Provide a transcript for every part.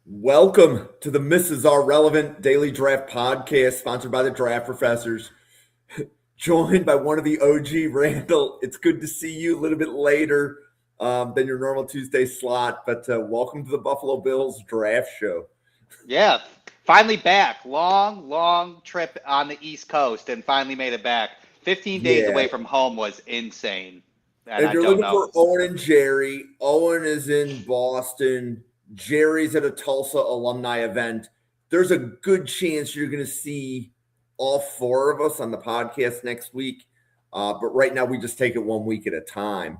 Welcome to the Mrs. R Relevant Daily Draft Podcast, sponsored by the Draft Professors. Joined by one of the OG, Randall. It's good to see you a little bit later than your normal Tuesday slot, but welcome to the Buffalo Bills Draft Show. Yeah, finally back. Long trip on the East Coast and finally made it back. 15 days Yeah. away from home was insane. And If I you're don't looking know. for Owen and Jerry, Owen is in Boston. Jerry's at a Tulsa alumni event. There's a good chance you're going to see all four of us on the podcast next week. But right now, we just take it 1 week at a time.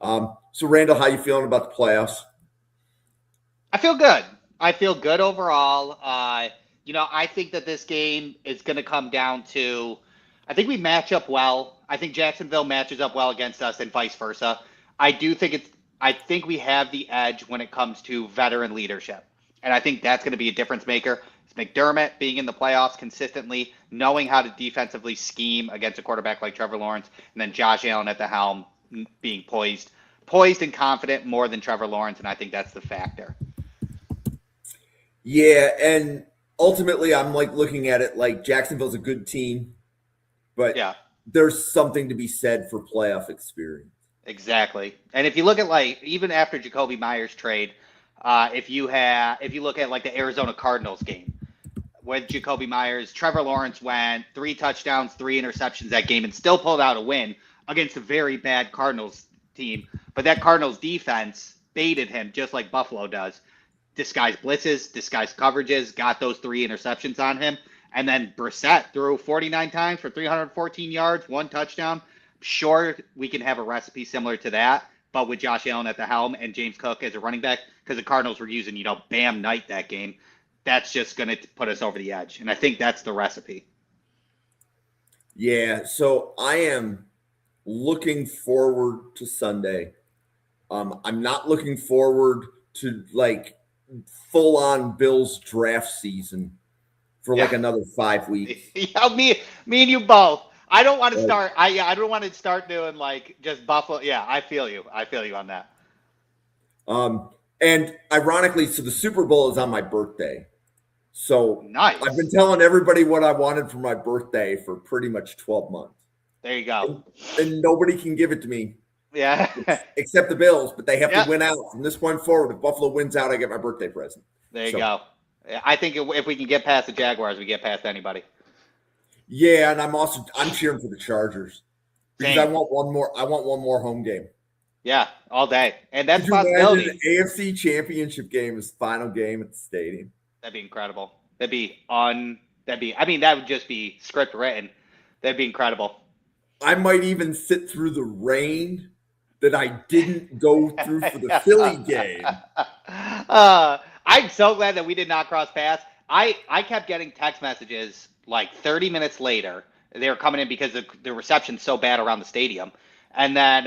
So, Randall, how you feeling about the playoffs? I feel good. I feel good overall. I think that this game is going to come down to, I think we match up well. I think Jacksonville matches up well against us and vice versa. I think we have the edge when it comes to veteran leadership. And I think that's going to be a difference maker. It's McDermott being in the playoffs consistently, knowing how to defensively scheme against a quarterback like Trevor Lawrence, and then Josh Allen at the helm being poised and confident more than Trevor Lawrence, and I think that's the factor. Yeah, and ultimately, I'm looking at it like Jacksonville's a good team, but Yeah, there's something to be said for playoff experience. exactly. And if you look at even after Jacoby Myers trade, if you look at the Arizona Cardinals game with Jacoby Myers, Trevor Lawrence went 3 touchdowns, 3 interceptions that game, and still pulled out a win against a very bad Cardinals team. But that Cardinals defense baited him just like Buffalo does. Disguised blitzes, disguised coverages, got those 3 interceptions on him. And then Brissett threw 49 times for 314 yards, 1 touchdown. Sure, we can have a recipe similar to that, but with Josh Allen at the helm and James Cook as a running back, because the Cardinals were using, Bam Knight that game, that's just going to put us over the edge. And I think that's the recipe. Yeah, so I am looking forward to Sunday. I'm not looking forward to full on Bills draft season for another 5 weeks. Yeah, me and you both. I don't want to start. I don't want to start doing just Buffalo. Yeah, I feel you. I feel you on that. And ironically, so the Super Bowl is on my birthday. So Nice. I've been telling everybody what I wanted for my birthday for pretty much 12 months. There you go. And nobody can give it to me. Yeah. Except the Bills, but they have to win out from this point forward. If Buffalo wins out, I get my birthday present. There you go. I think if we can get past the Jaguars, we get past anybody. Yeah, and I'm cheering for the Chargers because Same. I want one more home game. Yeah, all day, and that's Could you possibility. imagine an AFC Championship game as final game at the stadium? That'd be incredible. I mean, that would just be script written. That'd be incredible. I might even sit through the rain that I didn't go through for the Philly game. I'm so glad that we did not cross paths. I kept getting text messages 30 minutes later. They were coming in because the reception's so bad around the stadium. And then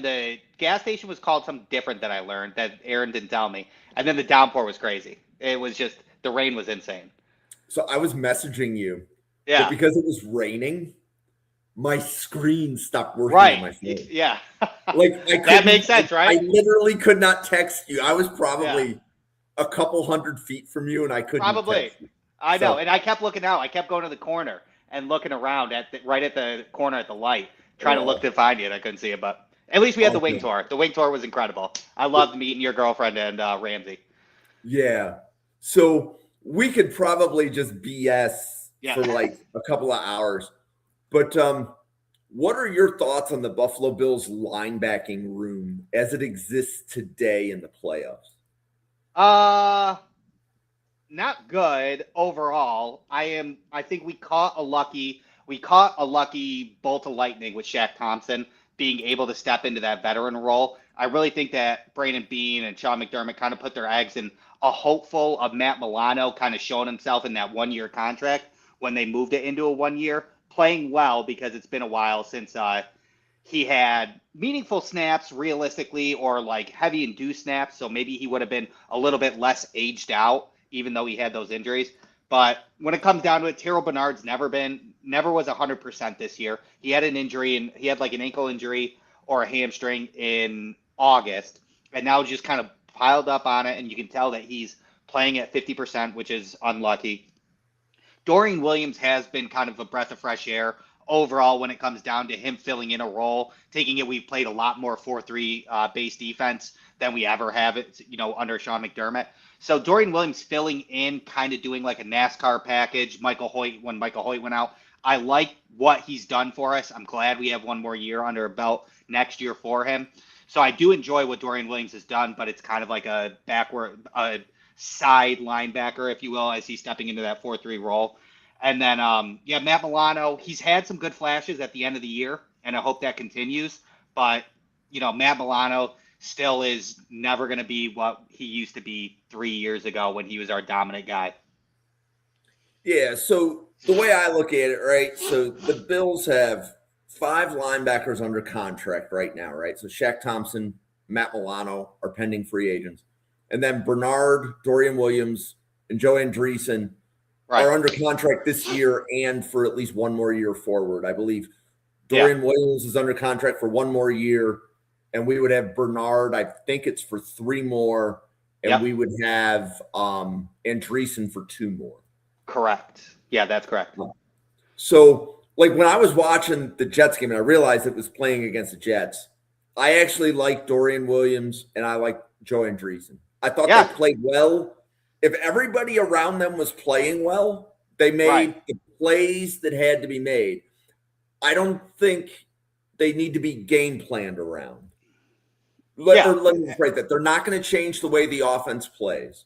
the gas station was called something different that I learned that Aaron didn't tell me. And then the downpour was crazy. It was just, the rain was insane. So I was messaging you. Yeah. But because it was raining, my screen stopped working on my phone. Yeah. That makes sense, right? I literally could not text you. I was probably a couple hundred feet from you, and I couldn't text you. I know. And I kept looking out. I kept going to the corner and looking around right at the corner at the light, trying to look to find you, and I couldn't see it. But at least we had the wing tour. The wing tour was incredible. I loved meeting your girlfriend and Ramsey. Yeah. So we could probably just BS for a couple of hours. But what are your thoughts on the Buffalo Bills linebacking room as it exists today in the playoffs? Not good overall. I think we caught a lucky bolt of lightning with Shaq Thompson being able to step into that veteran role. I really think that Brandon Beane and Sean McDermott kind of put their eggs in a hopeful of Matt Milano kind of showing himself in that 1-year contract when they moved it into a 1-year, playing well because it's been a while since he had meaningful snaps realistically or heavy induced snaps. So maybe he would have been a little bit less aged out, even though he had those injuries. But when it comes down to it, Terrell Bernard's never was 100% this year. He had an injury, and he had an ankle injury or a hamstring in August, and now just kind of piled up on it, and you can tell that he's playing at 50%, which is unlucky. Dorian Williams has been kind of a breath of fresh air overall when it comes down to him filling in a role, taking it. We've played a lot more 4-3 base defense than we ever have it, under Sean McDermott. So Dorian Williams filling in, kind of doing like a NASCAR package. When Michael Hoyt went out, I like what he's done for us. I'm glad we have one more year under a belt next year for him. So I do enjoy what Dorian Williams has done, but it's kind of like a side linebacker, if you will, as he's stepping into that 4-3 role. And then, Matt Milano, he's had some good flashes at the end of the year, and I hope that continues. But, Matt Milano still is never going to be what he used to be 3 years ago when he was our dominant guy. Yeah, so the way I look at it, right? So the Bills have 5 linebackers under contract right now, right? So Shaq Thompson, Matt Milano are pending free agents. And then Bernard, Dorian Williams, and Joe Andreessen are under contract this year and for at least one more year forward. I believe Dorian Williams is under contract for one more year, and we would have Bernard, I think it's for 3 more, and we would have Andreessen for 2 more. Correct. Yeah, that's correct. So, like when I was watching the Jets game and I realized it was playing against the Jets, I actually liked Dorian Williams and I liked Joe Andreessen. I thought they played well. If everybody around them was playing well, they made the plays that had to be made. I don't think they need to be game planned around. Let me write that. They're not going to change the way the offense plays.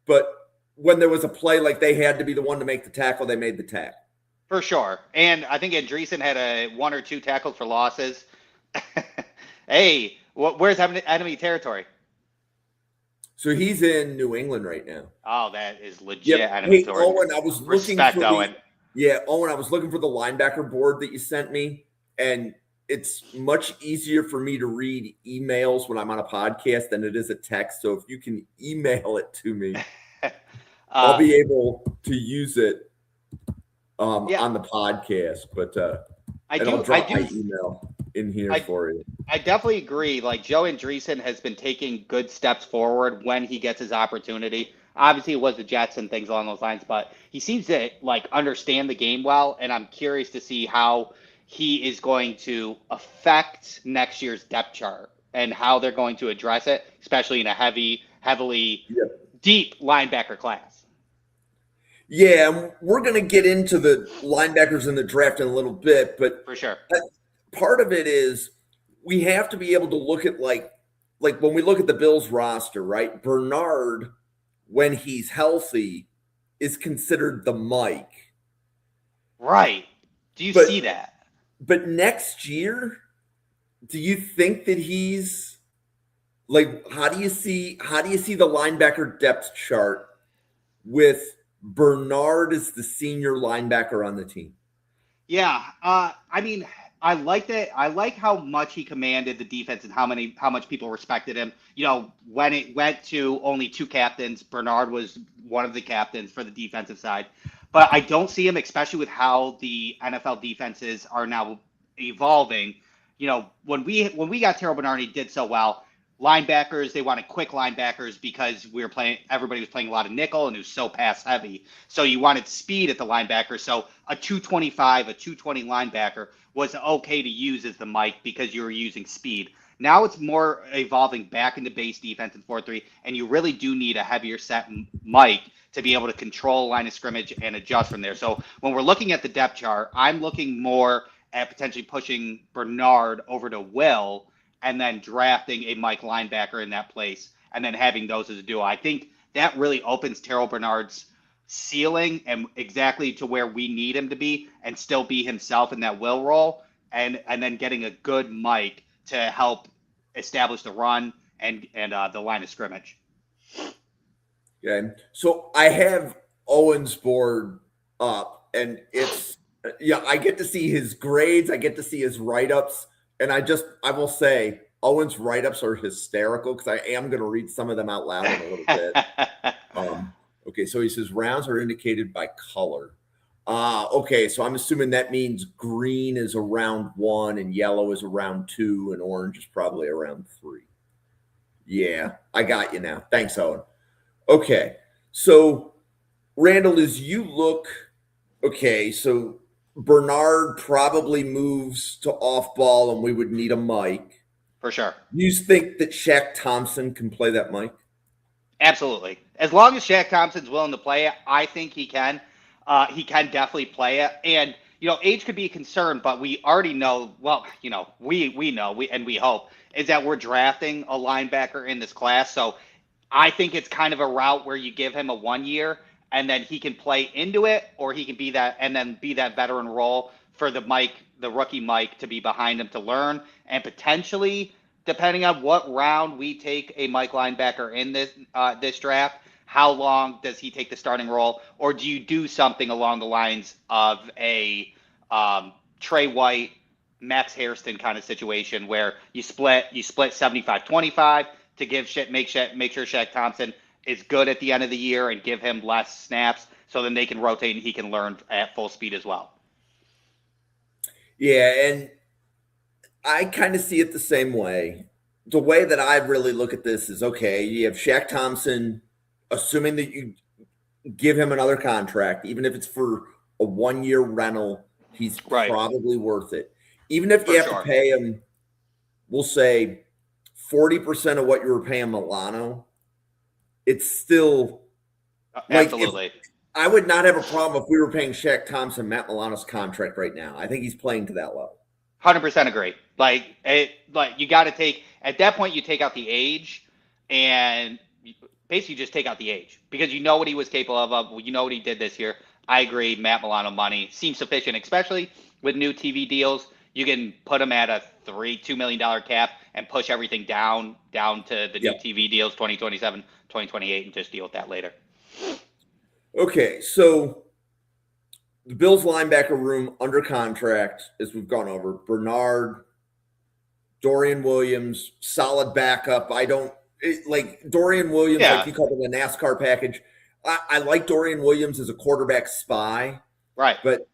But when there was a play like they had to be the one to make the tackle, they made the tackle. For sure. And I think Andreessen had 1 or 2 tackles for losses. Hey, where's enemy territory? So he's in New England right now. Oh, that is legit enemy territory. Owen, I was looking for Owen. Owen, I was looking for the linebacker board that you sent me, and it's much easier for me to read emails when I'm on a podcast than it is a text. So if you can email it to me, I'll be able to use it on the podcast. But I'll drop my email in here for you. I definitely agree. Like Joe Andreessen has been taking good steps forward when he gets his opportunity. Obviously, it was the Jets and things along those lines, but he seems to understand the game well, and I'm curious to see how he is going to affect next year's depth chart and how they're going to address it, especially in a heavily deep linebacker class. Yeah, we're going to get into the linebackers in the draft in a little bit, but for sure, part of it is we have to be able to look at like when we look at the Bills roster, right? Bernard, when he's healthy, is considered the Mike. Right. Do you see that? But next year, do you think that he's how do you see the linebacker depth chart with Bernard as the senior linebacker on the team? Yeah. I mean, I like that. I like how much he commanded the defense and how much people respected him. When it went to only 2 captains, Bernard was one of the captains for the defensive side. But I don't see him, especially with how the NFL defenses are now evolving. When we got Terrell Bernard, he did so well. Linebackers, they wanted quick linebackers because everybody was playing a lot of nickel and it was so pass heavy. So you wanted speed at the linebacker. So a 225, a 220 linebacker was okay to use as the Mike because you were using speed. Now it's more evolving back into base defense in 4-3, and you really do need a heavier set Mike to be able to control line of scrimmage and adjust from there. So when we're looking at the depth chart, I'm looking more at potentially pushing Bernard over to Will and then drafting a Mike linebacker in that place and then having those as a duo. I think that really opens Terrell Bernard's ceiling and exactly to where we need him to be and still be himself in that Will role and then getting a good Mike to help establish the run and the line of scrimmage. Okay. So I have Owen's board up and it's, I get to see his grades. I get to see his write-ups. And I will say Owen's write-ups are hysterical because I am going to read some of them out loud in a little bit. Okay. So he says rounds are indicated by color. Okay. So I'm assuming that means green is around 1 and yellow is around 2 and orange is probably around 3. Yeah. I got you now. Thanks, Owen. Okay. So, Randall, as you look, okay, so Bernard probably moves to off ball and we would need a Mike. For sure. You think that Shaq Thompson can play that Mike? Absolutely. As long as Shaq Thompson's willing to play it, I think he can. He can definitely play it. And, age could be a concern, but we already know, well, we know, and we hope, is that we're drafting a linebacker in this class. So I think it's kind of a route where you give him a 1 year and then he can play into it, or he can be that and then be that veteran role for the rookie Mike to be behind him to learn, and potentially, depending on what round we take a Mike linebacker in this draft, how long does he take the starting role, or do you do something along the lines of a Trey White, Max Hairston kind of situation where you split 75-25 to make sure Shaq Thompson is good at the end of the year and give him less snaps, so then they can rotate and he can learn at full speed as well. Yeah, and I kind of see it the same way. The way that I really look at this is, okay, you have Shaq Thompson, assuming that you give him another contract, even if it's for a 1 year rental, he's Right. probably worth it. Even if you For have sure. to pay him, we'll say 40% of what you were paying Milano, it's still Absolutely. I would not have a problem if we were paying Shaq Thompson Matt Milano's contract right now. I think he's playing to that level. 100% agree. Like you got to take at that point, you take out the age, and basically just take out the age, because you know what he was capable of. You know what he did this year. I agree. Matt Milano money seems sufficient, especially with new TV deals. You can put him at a $2 million cap and push everything down to the new TV deals 2027, 2028, and just deal with that later. Okay, so the Bills linebacker room under contract, as we've gone over, Bernard, Dorian Williams, solid backup. Dorian Williams, like you called it a NASCAR package. I like Dorian Williams as a quarterback spy. Right. But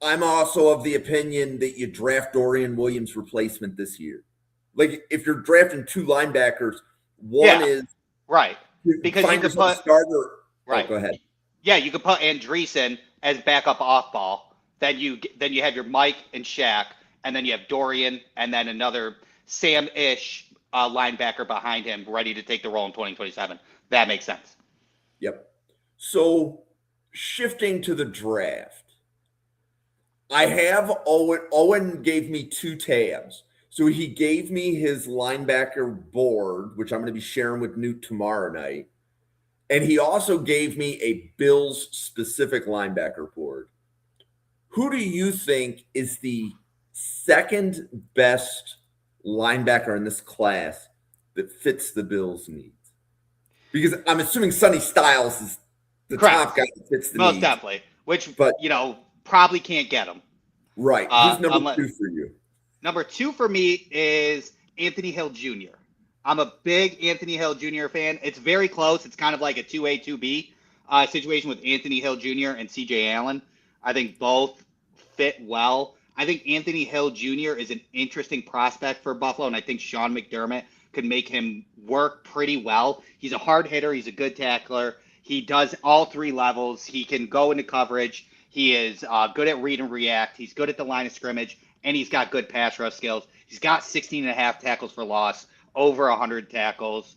I'm also of the opinion that you draft Dorian Williams' replacement this year. Like, if you're drafting two linebackers, one is right, because you could put starter. Right. Oh, go ahead. Yeah, you could put Andreessen as backup off ball. Then you have your Mike and Shaq, and then you have Dorian, and then another Sam-ish linebacker behind him, ready to take the role in 2027. That makes sense. Yep. So, shifting to the draft, I have Owen. Owen gave me 2 tabs. So he gave me his linebacker board, which I'm going to be sharing with Newt tomorrow night. And he also gave me a Bills specific linebacker board. Who do you think is the second best linebacker in this class that fits the Bills' needs? Because I'm assuming Sonny Styles is the top guy that fits the needs. Most definitely. Which, probably can't get him. Right. Who's number 2 for you? Number 2 for me is Anthony Hill Jr. I'm a big Anthony Hill Jr. fan. It's very close. It's kind of like a 2A, 2B situation with Anthony Hill Jr. and CJ Allen. I think both fit well. I think Anthony Hill Jr. is an interesting prospect for Buffalo, and I think Sean McDermott could make him work pretty well. He's a hard hitter. He's a good tackler. He does all 3 levels. He can go into coverage. He is good at read and react. He's good at the line of scrimmage, and he's got good pass rush skills. He's got 16 and a half tackles for loss, over 100 tackles,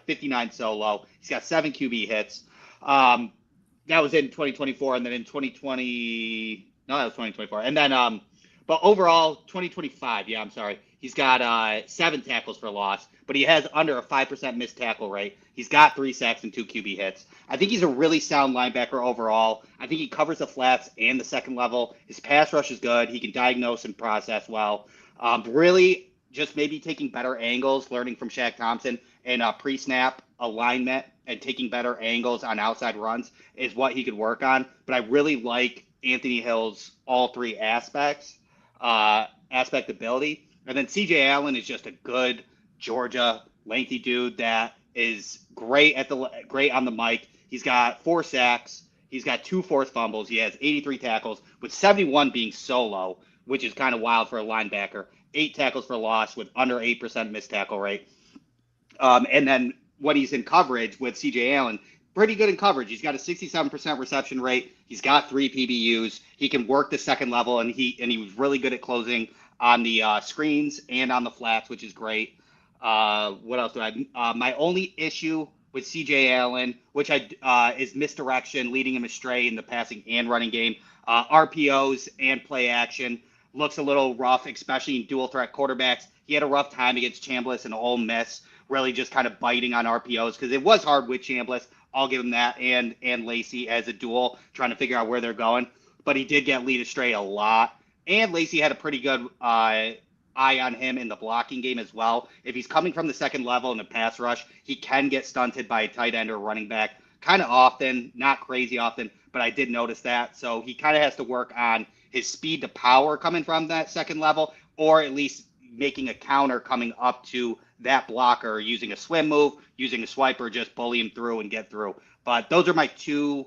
59 solo. He's got 7 QB hits. That was in 2024, and then in 2020, no, that was 2024. And then, but overall, 2025, I'm sorry. He's got 7 tackles for loss, but he has under a 5% missed tackle rate. He's got 3 sacks and 2 QB hits. I think he's a really sound linebacker overall. I think he covers the flats and the second level. His pass rush is good. He can diagnose and process well. Really just maybe taking better angles, learning from Shaq Thompson, and pre-snap alignment and taking better angles on outside runs is what he could work on. But I really like Anthony Hill's all 3 aspect ability. And then CJ Allen is just a good Georgia lengthy dude that is great on the mic. He's got 4 sacks. He's got 2 forced fumbles. He has 83 tackles, with 71 being solo, which is kind of wild for a linebacker. 8 tackles for loss with under 8% missed tackle rate. And then when he's in coverage with CJ Allen, pretty good in coverage. He's got a 67% reception rate. He's got 3 PBUs. He can work the second level, and he was really good at closing on the screens and on the flats, which is great. What else do I? My only issue with CJ Allen, which is misdirection, leading him astray in the passing and running game. RPOs and play action looks a little rough, especially in dual threat quarterbacks. He had a rough time against Chambliss and Ole Miss, really just kind of biting on RPOs because it was hard with Chambliss. I'll give him that, and Lacey as a duel, trying to figure out where they're going. But he did get lead astray a lot. And Lacey had a pretty good eye on him in the blocking game as well. If he's coming from the second level in a pass rush, he can get stunted by a tight end or running back kind of often, not crazy often, but I did notice that. So he kind of has to work on his speed to power coming from that second level, or at least making a counter coming up to that blocker using a swim move, using a swiper, just bully him through and get through. But those are my 2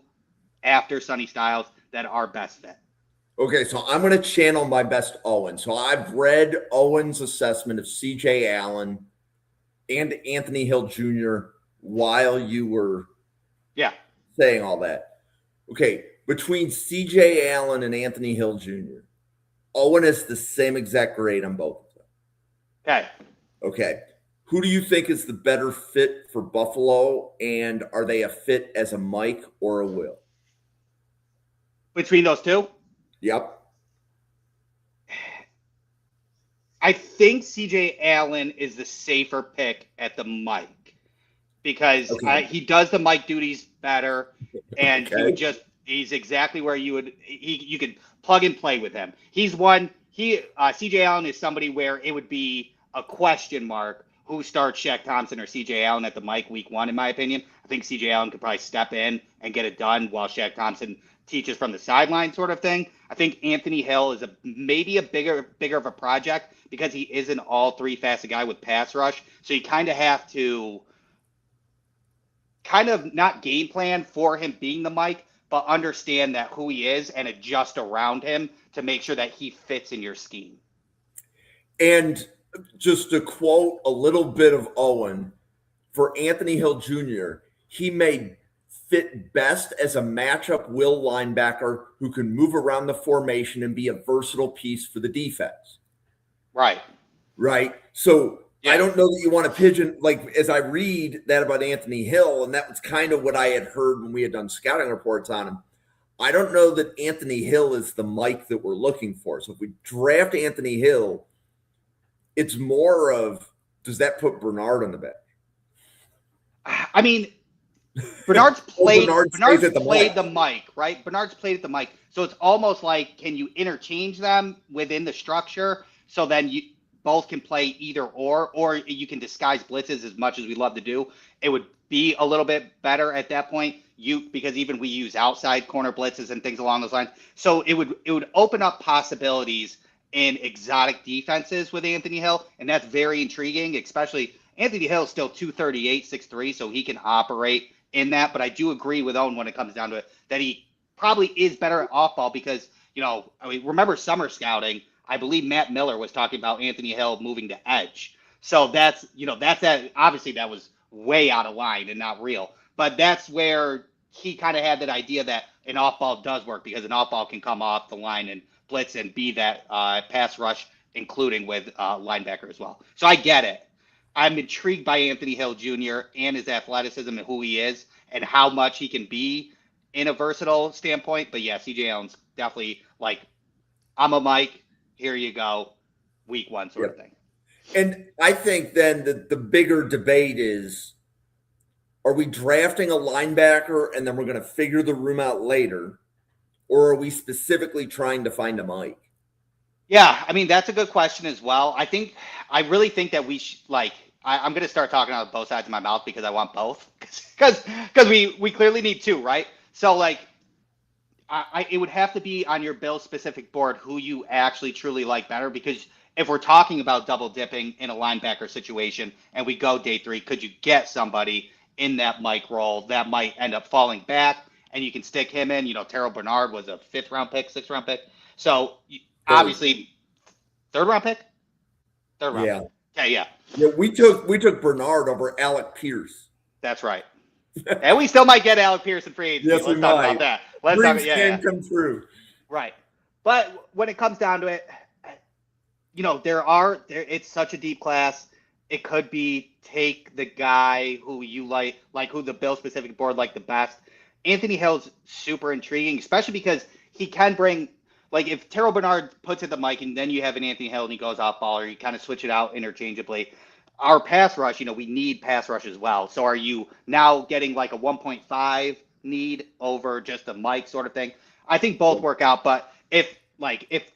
after Sonny Styles that are best fit. Okay, so I'm going to channel my best Owen. So I've read Owen's assessment of CJ Allen and Anthony Hill Jr. while you were saying all that. Okay, between CJ Allen and Anthony Hill Jr., Owen is the same exact grade on both of them. Okay. Okay. Who do you think is the better fit for Buffalo, and are they a fit as a Mike or a Will? Between those 2? Yep. I think CJ Allen is the safer pick at the Mike because he does the Mike duties better, and he's exactly where you could plug and play with him. He's one. CJ Allen is somebody where it would be a question mark who starts Shaq Thompson or CJ Allen at the Mike week 1, in my opinion. I think CJ Allen could probably step in and get it done while Shaq Thompson teaches from the sideline sort of thing. I think Anthony Hill is maybe a bigger of a project because he is an all 3 facet guy with pass rush. So you kind of have to not game plan for him being the Mike, but understand that who he is and adjust around him to make sure that he fits in your scheme. And just to quote a little bit of Owen, for Anthony Hill Jr., he may fit best as a matchup will linebacker who can move around the formation and be a versatile piece for the defense. Right. So I don't know that you want to pigeon, like as I read that about Anthony Hill, and that was kind of what I had heard when we had done scouting reports on him. I don't know that Anthony Hill is the Mike that we're looking for. So if we draft Anthony Hill, it's more of, does that put Bernard on the bench? I mean, Bernard's played the Mike, right? Bernard's played at the Mike. So it's almost like, can you interchange them within the structure so then you both can play either or you can disguise blitzes as much as we love to do. It would be a little bit better at that point. Because even we use outside corner blitzes and things along those lines. So it would open up possibilities in exotic defenses with Anthony Hill, and that's very intriguing, especially Anthony Hill is still 238, 6'3", so he can operate in that. But I do agree with Owen when it comes down to it that he probably is better at off ball because, remember summer scouting, I believe Matt Miller was talking about Anthony Hill moving to edge. So that's obviously that was way out of line and not real. But that's where he kind of had that idea that an off ball does work because an off ball can come off the line and blitz and be that pass rush, including with linebacker as well. So I get it. I'm intrigued by Anthony Hill Jr. and his athleticism and who he is and how much he can be in a versatile standpoint. But yeah, CJ Allen's definitely like, I'm a Mike, here you go, week 1 sort of thing. And I think then the bigger debate is, are we drafting a linebacker and then we're going to figure the room out later? Or are we specifically trying to find a Mike? Yeah, I mean, that's a good question as well. I really think that we should, I'm going to start talking out of both sides of my mouth because I want both. Because we clearly need 2, right? So, it would have to be on your Bill specific board who you actually truly like better. Because if we're talking about double dipping in a linebacker situation and we go day 3, could you get somebody in that Mike role that might end up falling back and you can stick him in? Terrell Bernard was a 5th round pick, 6th round pick. So obviously 3rd round pick? 3rd round pick. Okay, yeah. Yeah, we took Bernard over Alec Pierce. That's right. And we still might get Alec Pierce in free agency. Yes, Let's we talk might. about that. Let's Dreams talk. Yeah, can come true. right. But when it comes down to it, it's such a deep class. It could be take the guy who you like who the Bill specific board like the best. Anthony Hill's super intriguing, especially because he can bring, like, if Terrell Bernard puts it the mic and then you have an Anthony Hill and he goes off ball, or you kind of switch it out interchangeably. Our pass rush, we need pass rush as well. So are you now getting like a 1.5 need over just a mic sort of thing? I think both work out, but if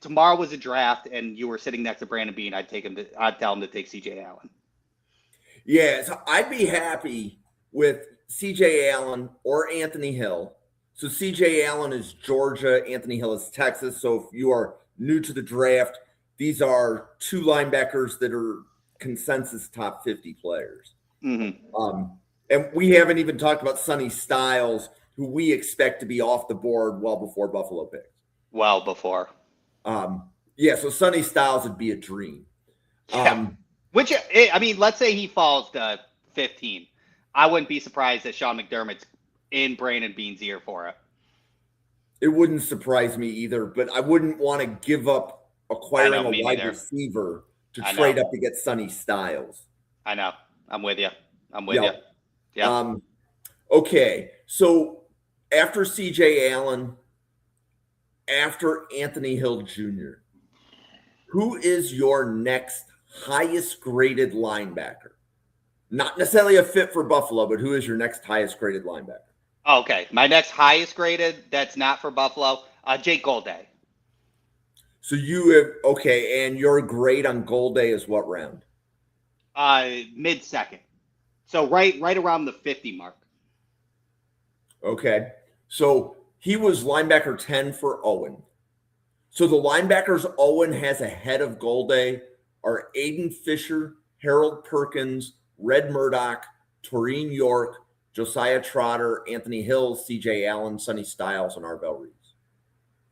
tomorrow was a draft and you were sitting next to Brandon Beane, I'd tell him to take CJ Allen. Yeah, so I'd be happy with CJ Allen or Anthony Hill. So CJ Allen is Georgia, Anthony Hill is Texas. So if you are new to the draft, these are two linebackers that are consensus top 50 players. Mm-hmm. And we haven't even talked about Sonny Styles, who we expect to be off the board well before Buffalo picks. Well before. So Sonny Styles would be a dream. Yeah. Let's say he falls to 15. I wouldn't be surprised that Sean McDermott's in Brandon Beane's ear for it. It wouldn't surprise me either, but I wouldn't want to give up acquiring a wide receiver to trade up to get Sonny Styles. I know. I'm with you. Yeah. Okay. So after CJ Allen, after Anthony Hill Jr., who is your next highest graded linebacker? Not necessarily a fit for Buffalo, but who is your next highest graded linebacker? Okay. My next highest graded, that's not for Buffalo, Jake Golday. So and your grade on Golday is what round? Mid-second. So right around the 50 mark. Okay. So he was linebacker 10 for Owen. So the linebackers Owen has ahead of Golday are Aiden Fisher, Harold Perkins, Red Murdoch, Taurine York, Josiah Trotter, Anthony Hill, CJ Allen, Sonny Styles, and Arvell Reese.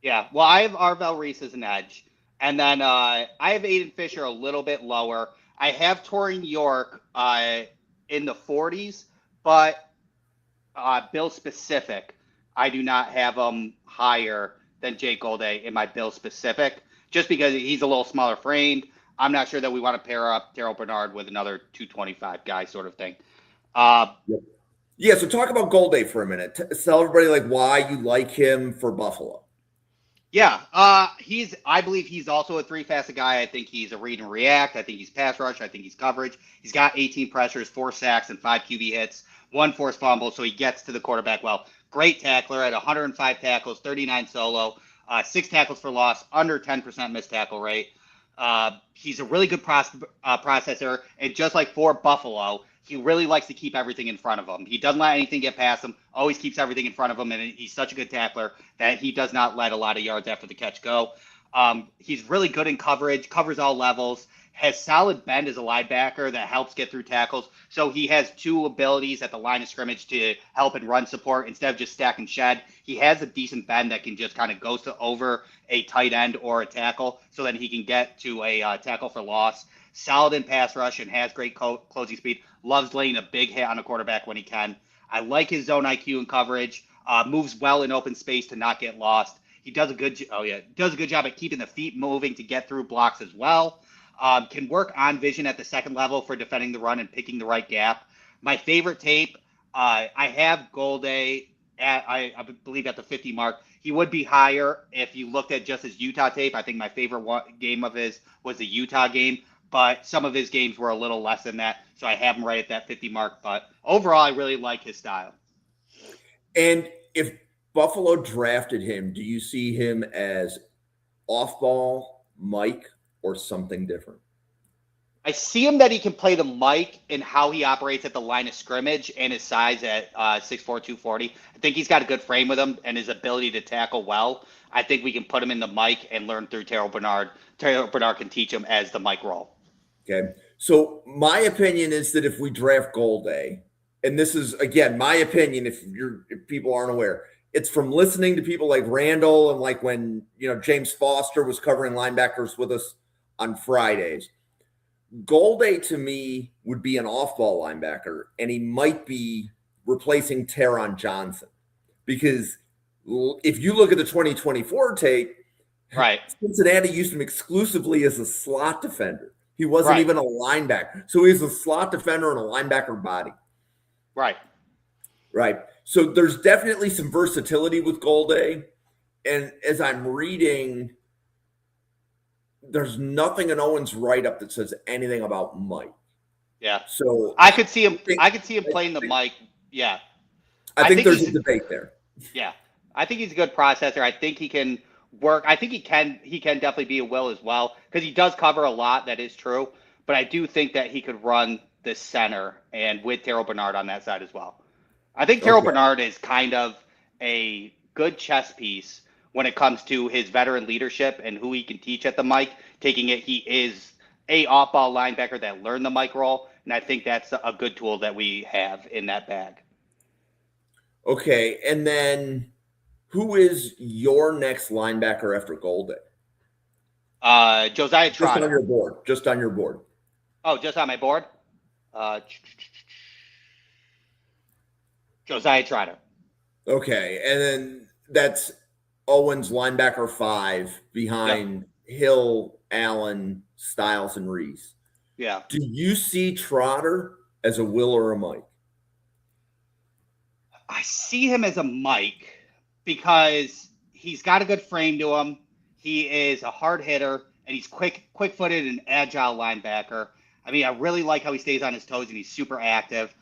Yeah, well, I have Arvell Reese as an edge. And then I have Aiden Fisher a little bit lower. I have Taurine York in the 40s, but Bill specific, I do not have him higher than Jake Golday in my Bill specific, just because he's a little smaller framed. I'm not sure that we want to pair up Terrell Bernard with another 225 guy sort of thing. Yeah, so talk about Golday for a minute. Tell everybody why you like him for Buffalo. Yeah, I believe he's also a three-facet guy. I think he's a read and react. I think he's pass rush. I think he's coverage. He's got 18 pressures, 4 sacks, and 5 QB hits, 1 forced fumble, so he gets to the quarterback well. Great tackler at 105 tackles, 39 solo, 6 tackles for loss, under 10% missed tackle rate. He's a really good processor, and just like for Buffalo, he really likes to keep everything in front of him. He doesn't let anything get past him, always keeps everything in front of him, and he's such a good tackler that he does not let a lot of yards after the catch go. He's really good in coverage, covers all levels, has solid bend as a linebacker that helps get through tackles. So he has 2 abilities at the line of scrimmage to help in run support instead of just stack and shed. He has a decent bend that can just kind of go over a tight end or a tackle so that he can get to a tackle for loss. Solid in pass rush and has great closing speed. Loves laying a big hit on a quarterback when he can. I like his zone IQ and coverage. Moves well in open space to not get lost. He does a good job at keeping the feet moving to get through blocks as well. Can work on vision at the second level for defending the run and picking the right gap. My favorite tape, I have Golday I believe at the 50 mark. He would be higher if you looked at just his Utah tape. I think my favorite game of his was the Utah game, but some of his games were a little less than that. So I have him right at that 50 mark. But overall, I really like his style. And if Buffalo drafted him, do you see him as off-ball, Mike, or something different? I see him that he can play the Mike in how he operates at the line of scrimmage and his size at 6'4", 240. I think he's got a good frame with him and his ability to tackle well. I think we can put him in the Mike and learn through Terrell Bernard. Terrell Bernard can teach him as the Mike role. Okay. So my opinion is that if we draft Golday, and this is, again, my opinion, if people aren't aware, it's from listening to people like Randall and like when, James Foster was covering linebackers with us on Fridays. Golday to me would be an off-ball linebacker, and he might be replacing Taron Johnson because if you look at the 2024 tape, Right. Cincinnati used him exclusively as a slot defender. He wasn't Right. even a linebacker. So he's a slot defender and a linebacker body. Right. Right. So there's definitely some versatility with Golday. And as I'm reading, there's nothing in Owen's write-up that says anything about Mike. Yeah. So I could see him playing the Mike. Yeah. I think there's a debate there. Yeah. I think he's a good processor. I think he can work. I think he can definitely be a will as well because he does cover a lot. That is true. But I do think that he could run the center and with Terrell Bernard on that side as well. I think Terrell Bernard is kind of a good chess piece when it comes to his veteran leadership and who he can teach at the mic. Taking it, he is a off-ball linebacker that learned the mic role, and I think that's a good tool that we have in that bag. Okay, and then who is your next linebacker after Golday? Josiah Trotter. Just on your board. Just on your board. Oh, just on my board? Josiah Trotter. Okay, and then that's Owens linebacker 5 behind Hill, Allen, Styles, and Reese. Yeah. Do you see Trotter as a Will or a Mike? I see him as a Mike because he's got a good frame to him. He is a hard hitter, and he's quick-footed and agile linebacker. I mean, I really like how he stays on his toes, and he's super active.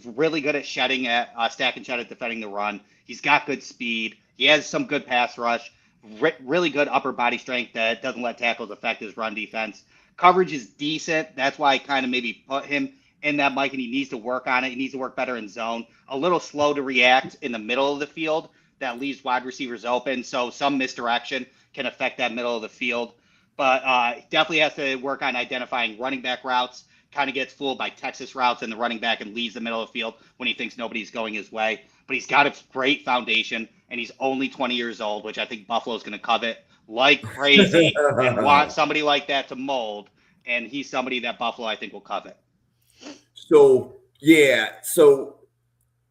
Really good at shedding, stack and shed at defending the run. He's got good speed. He has some good pass rush. Really good upper body strength that doesn't let tackles affect his run defense. Coverage is decent. That's why I kind of maybe put him in that Mike, and he needs to work on it. He needs to work better in zone. A little slow to react in the middle of the field. That leaves wide receivers open, so some misdirection can affect that middle of the field. But definitely has to work on identifying running back routes. Kind of gets fooled by Texas routes in the running back and leaves the middle of the field when he thinks nobody's going his way. But he's got a great foundation, and he's only 20 years old, which I think Buffalo's going to covet like crazy and want somebody like that to mold. And he's somebody that Buffalo, I think, will covet. So, yeah. So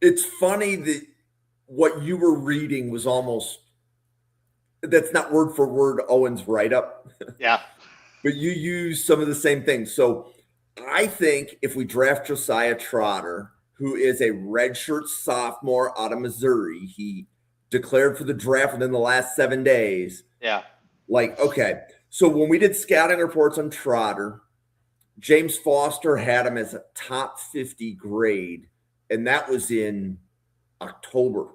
it's funny that what you were reading was almost – that's not word for word Owen's write-up. Yeah. But you use some of the same things. So I think if we draft Josiah Trotter, who is a redshirt sophomore out of Missouri, he declared for the draft within the last 7 days. Yeah. Like, okay. So when we did scouting reports on Trotter, James Foster had him as a top 50 grade, and that was in October.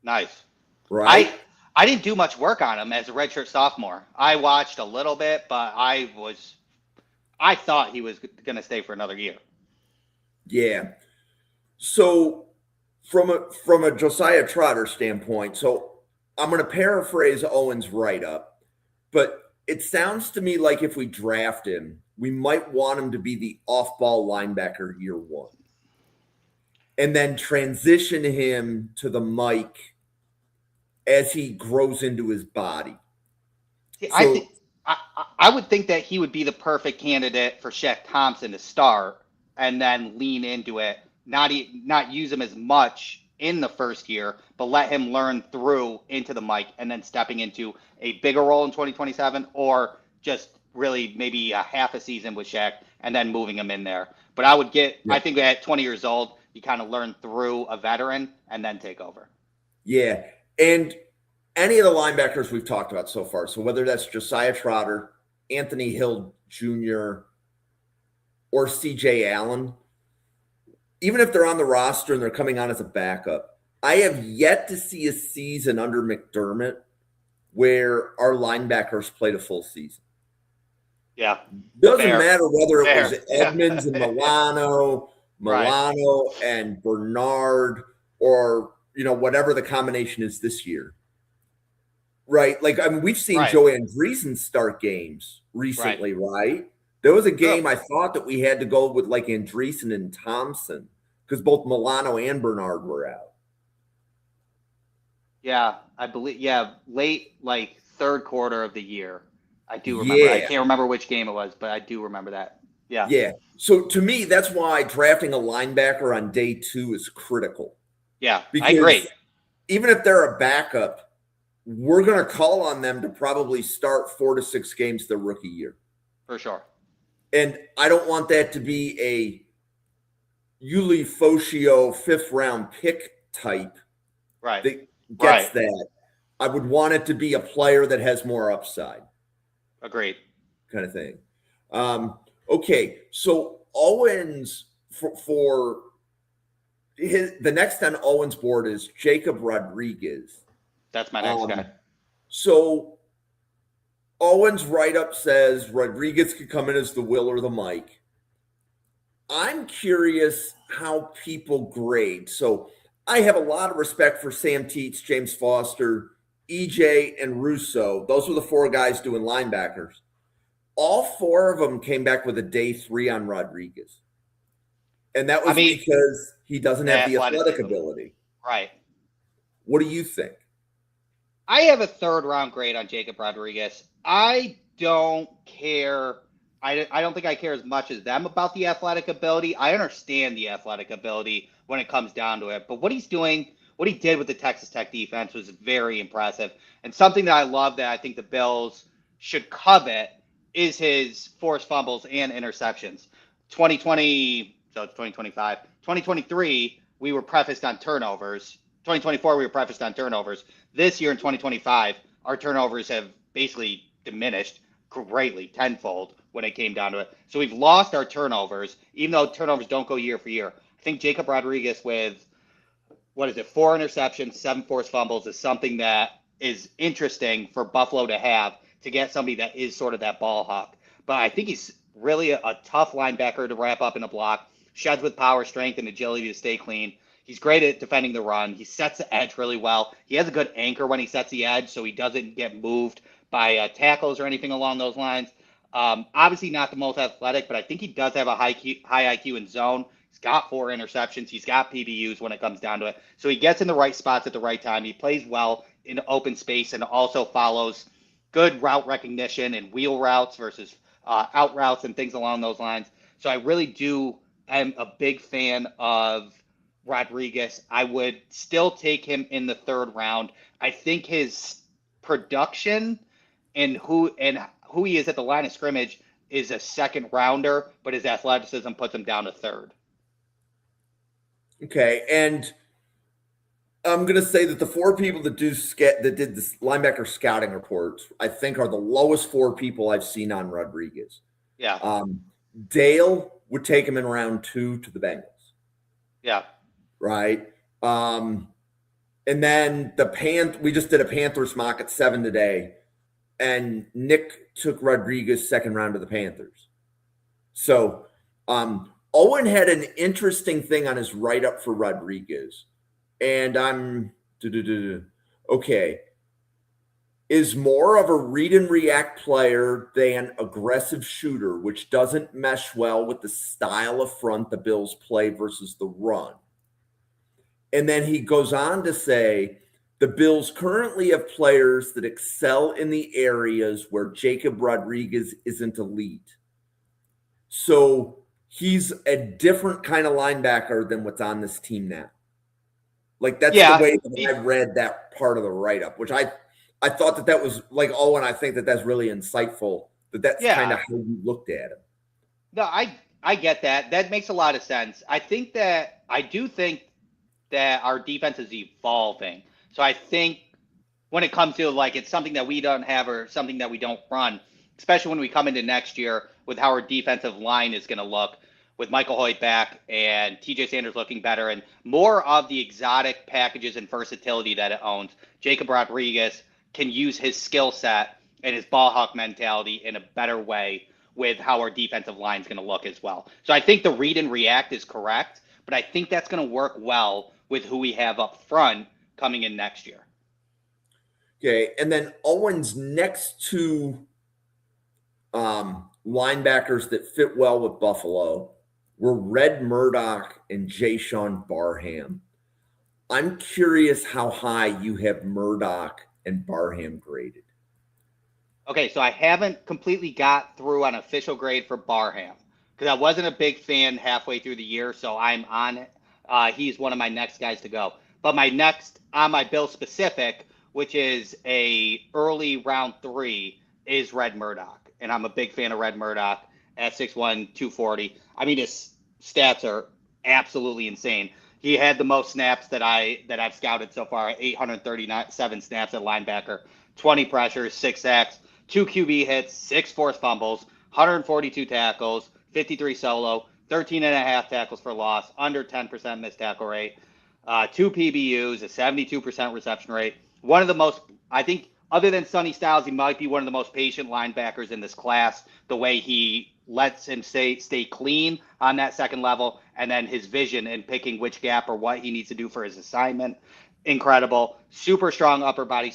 Nice. Right? I didn't do much work on him as a redshirt sophomore. I watched a little bit, but I thought he was going to stay for another year. Yeah. So from a Josiah Trotter standpoint, so I'm going to paraphrase Owen's write-up, but it sounds to me like if we draft him, we might want him to be the off-ball linebacker year 1. And then transition him to the Mike as he grows into his body. So, I would think that he would be the perfect candidate for Shaq Thompson to start and then lean into it, not use him as much in the first year, but let him learn through into the Mike and then stepping into a bigger role in 2027 or just really maybe a half a season with Shaq and then moving him in there. But I think at 20 years old, you kind of learn through a veteran and then take over. Yeah. And any of the linebackers we've talked about so far, so whether that's Josiah Trotter, Anthony Hill Jr., or CJ Allen, even if they're on the roster and they're coming on as a backup, I have yet to see a season under McDermott where our linebackers played a full season. Yeah. Doesn't matter whether it was Edmonds and Milano Right. and Bernard, or, whatever the combination is this year. Right? Like, I mean, we've seen Joe Andreessen start games recently, right? There was a game I thought that we had to go with like Andreessen and Thompson because both Milano and Bernard were out. Yeah, I believe. Yeah, late like third quarter of the year. I do remember. I can't remember which game it was, but I do remember that. Yeah. Yeah. So to me, that's why drafting a linebacker on day 2 is critical. Yeah, I Because agree. even if they're a backup, we're going to call on them to probably start 4 to 6 games their rookie year. For sure. And I don't want that to be a Yuli Foshio 5th round pick type Right. that gets Right. that. I would want it to be a player that has more upside, Agreed. kind of thing. Okay, so Owens for the next on Owens' board is Jacob Rodriguez. That's my next guy. So Owens' write up says Rodriguez could come in as the Will or the Mike. I'm curious how people grade. So I have a lot of respect for Sam Teets, James Foster, EJ, and Russo. Those were the 4 guys doing linebackers. All 4 of them came back with a day 3 on Rodriguez. And that was because he doesn't have the athletic ability. Right. What do you think? I have a 3rd round grade on Jacob Rodriguez. I don't care. I don't think I care as much as them about the athletic ability. I understand the athletic ability when it comes down to it. But what he's doing, what he did with the Texas Tech defense was very impressive. And something that I love that I think the Bills should covet is his forced fumbles and interceptions. 2020, so it's 2025. 2023, we were prefaced on turnovers. 2024, we were prefaced on turnovers. This year in 2025, our turnovers have basically diminished greatly, tenfold when it came down to it. So we've lost our turnovers, even though turnovers don't go year for year. I think Jacob Rodriguez with, 4 interceptions, 7 forced fumbles is something that is interesting for Buffalo to have, to get somebody that is sort of that ball hawk. But I think he's really a tough linebacker to wrap up in a block, sheds with power, strength, and agility to stay clean. He's great at defending the run. He sets the edge really well. He has a good anchor when he sets the edge, so he doesn't get moved by tackles or anything along those lines. Obviously not the most athletic, but I think he does have a high IQ in zone. He's got 4 interceptions. He's got PBUs when it comes down to it. So he gets in the right spots at the right time. He plays well in open space and also follows good route recognition and wheel routes versus out routes and things along those lines. So I really am a big fan of Rodriguez. I would still take him in the 3rd round. I think his production and who he is at the line of scrimmage is a 2nd rounder, but his athleticism puts him down to 3rd. Okay, and I'm going to say that the 4 people that did this linebacker scouting reports, I think, are the lowest 4 people I've seen on Rodriguez. Yeah. Dale would take him in round 2 to the Bengals. Yeah. Right. And then we just did a Panthers mock at 7 today, and Nick took Rodriguez 2nd round to the Panthers. So Owen had an interesting thing on his write-up for Rodriguez. And I'm okay. Is more of a read and react player than aggressive shooter, which doesn't mesh well with the style of front the Bills play versus the run. And then he goes on to say the Bills currently have players that excel in the areas where Jacob Rodriguez isn't elite. So he's a different kind of linebacker than what's on this team now. Like, that's the way that I read that part of the write-up, which I thought that was like, and I think that that's really insightful, that's kind of how you looked at him. No, I get that. That makes a lot of sense. I do think that our defense is evolving. So I think when it comes to it's something that we don't have or something that we don't run, especially when we come into next year with how our defensive line is going to look, with Michael Hoyt back and TJ Sanders looking better and more of the exotic packages and versatility that it owns, Jacob Rodriguez can use his skill set and his ball hawk mentality in a better way with how our defensive line is going to look as well. So I think the read and react is correct, but I think that's going to work well with who we have up front coming in next year. Okay, and then Owen's next 2 linebackers that fit well with Buffalo were Red Murdoch and Jayshawn Barham. I'm curious how high you have Murdoch and Barham graded. Okay, so I haven't completely got through an official grade for Barham. because I wasn't a big fan halfway through the year, so I'm on it. He's one of my next guys to go. But my next on my bill specific, which is a early round 3, is Red Murdoch, and I'm a big fan of Red Murdoch at 6'1", 240. I mean, his stats are absolutely insane. He had the most snaps that I've scouted so far, 837 snaps at linebacker, 20 pressures, 6 sacks, 2 QB hits, 6 forced fumbles, 142 tackles, 53 solo, 13 and a half tackles for loss, under 10% missed tackle rate, 2 PBUs, a 72% reception rate. One of the most, I think, other than Sonny Styles, he might be one of the most patient linebackers in this class. The way he lets him stay clean on that second level, and then his vision in picking which gap or what he needs to do for his assignment. Incredible. Super strong upper body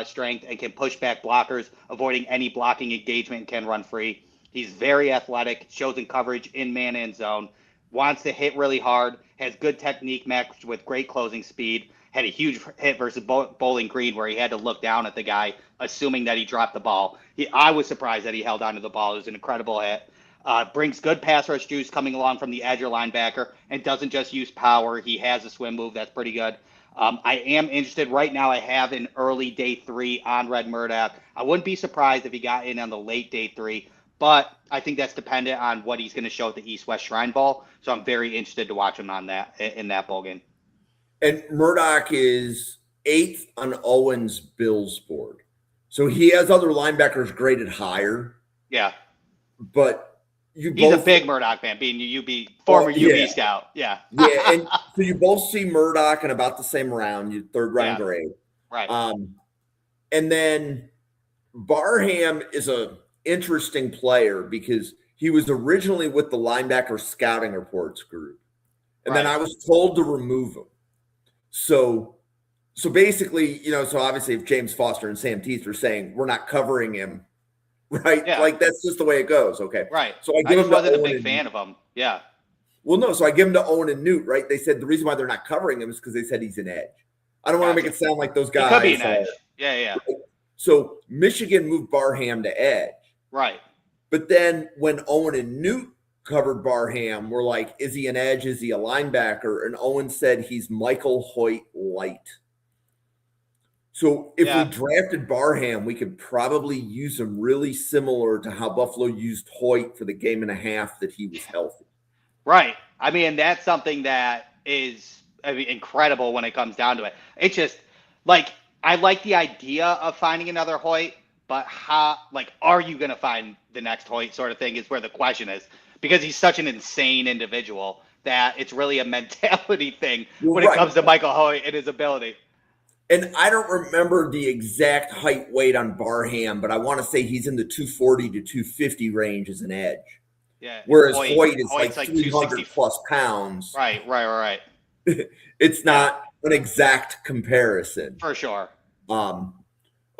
strength and can push back blockers, avoiding any blocking engagement, and can run free. He's very athletic, shows in coverage in man and zone, wants to hit really hard, has good technique matched with great closing speed. Had a huge hit versus Bowling Green where he had to look down at the guy, assuming that he dropped the ball. I was surprised that he held onto the ball. It was an incredible hit. Brings good pass rush juice coming along from the edge or linebacker, and doesn't just use power. He has a swim move that's pretty good. I am interested right now. I have an early day 3 on Red Murdoch. I wouldn't be surprised if he got in on the late day 3, but I think that's dependent on what he's going to show at the East-West Shrine Bowl. So I'm very interested to watch him on that in that bowl game. And Murdoch is 8th on Owen's Bills board. So he has other linebackers graded higher. Yeah. But he's a big Murdoch fan, being a UB, former UB scout. Yeah. Yeah. And so you both see Murdoch in about the same round, your 3rd round grade. Right. And then Barham is a interesting player because he was originally with the linebacker scouting reports group. And then I was told to remove him. So basically, so obviously if James Foster and Sam Teeth are saying we're not covering him, right? Yeah. Like that's just the way it goes. Okay. Right. So I just wasn't a big fan of him. Yeah. Well, no. So I give him to Owen and Newt, right? They said the reason why they're not covering him is because they said he's an edge. I don't want to make it sound like those guys. He could be an edge. Yeah. Right? So Michigan moved Barham to edge. Right. But then when Owen and Newt covered Barham, we're like, is he an edge? Is he a linebacker? And Owen said he's Michael Hoyt light. So if we drafted Barham, we could probably use him really similar to how Buffalo used Hoyt for the game and a half that he was healthy. Right. I mean, that's something that is incredible when it comes down to it. It's just like, I like the idea of finding another Hoyt, but how, like, are you going to find the next Hoyt sort of thing is where the question is, because he's such an insane individual that it's really a mentality thing when it comes to Michael Hoyt and his ability. And I don't remember the exact height weight on Barham, but I want to say he's in the 240 to 250 range as an edge. Yeah. Whereas Hoyt is like 300 plus pounds. Right. It's not an exact comparison. For sure.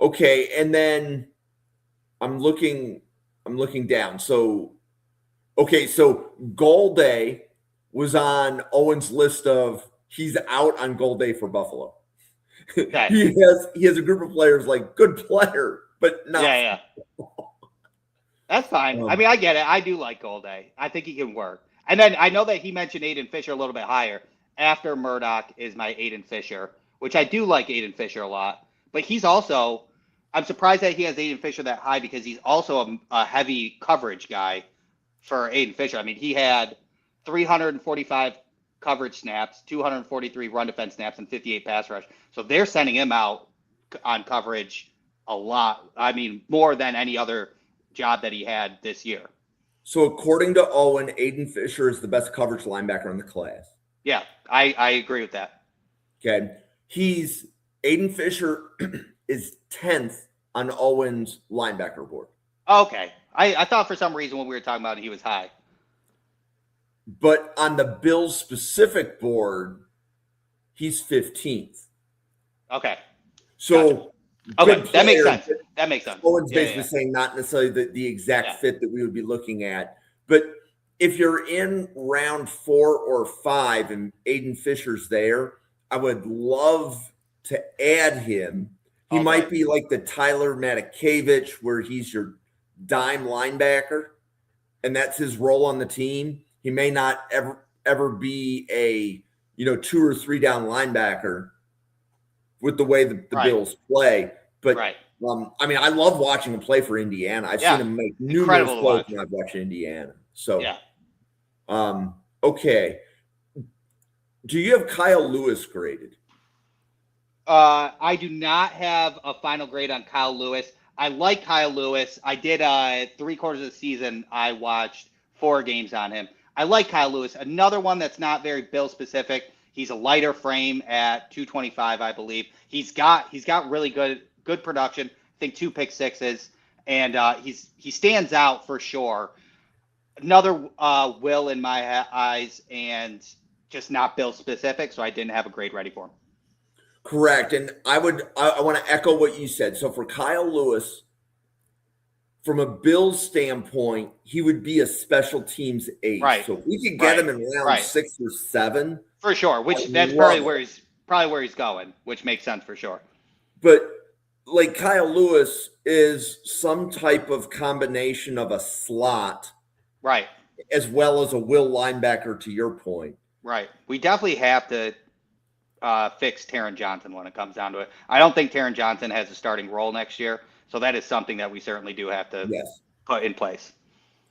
Okay, and then I'm looking down. So Golday was on Owen's list of he's out on Golday for Buffalo. Okay. He has a group of players like good player, but not. Yeah. That's fine. I mean, I get it. I do like Golday. I think he can work. And then I know that he mentioned Aiden Fisher a little bit higher. After Murdoch is my Aiden Fisher, which I do like Aiden Fisher a lot. But he's also, I'm surprised that he has Aiden Fisher that high because he's also a heavy coverage guy for Aiden Fisher. I mean, he had 345 coverage snaps, 243 run defense snaps, and 58 pass rush. So they're sending him out on coverage a lot. I mean, more than any other job that he had this year. So according to Owen, Aiden Fisher is the best coverage linebacker in the class. Yeah, I agree with that. Okay. Aiden Fisher is 10th on Owen's linebacker board. Okay. I thought for some reason when we were talking about it, he was high. But on the Bills specific board, he's 15th. Okay. So okay, that makes sense. That makes sense. Owen's basically saying not necessarily the exact fit that we would be looking at. But if you're in round 4 or 5 and Aiden Fisher's there, I would love to add him. He might be like the Tyler Matakevich where he's your dime linebacker. and that's his role on the team. He may not ever be a 2 or 3 down linebacker with the way the Bills play. But I mean, I love watching him play for Indiana. I've seen him make numerous plays when I've watched Indiana. So okay. Do you have Kyle Lewis graded? I do not have a final grade on Kyle Lewis. I like Kyle Lewis. I did 3/4 of the season. I watched 4 games on him. I like Kyle Lewis. Another one that's not very Bill specific. He's a lighter frame at 225, I believe. He's got really good production. I think 2 pick sixes, and he stands out for sure. Another Will in my eyes, and just not Bill specific, so I didn't have a grade ready for him. Correct. And I want to echo what you said. So for Kyle Lewis, from a Bills standpoint, he would be a special teams ace. Right. So if we could get him in round 6 or 7. For sure. That's probably where he's going, which makes sense for sure. But like Kyle Lewis is some type of combination of a slot. Right. As well as a will linebacker, to your point. Right. We definitely have to fix Taron Johnson when it comes down to it. I don't think Taron Johnson has a starting role next year, so that is something that we certainly do have to put in place.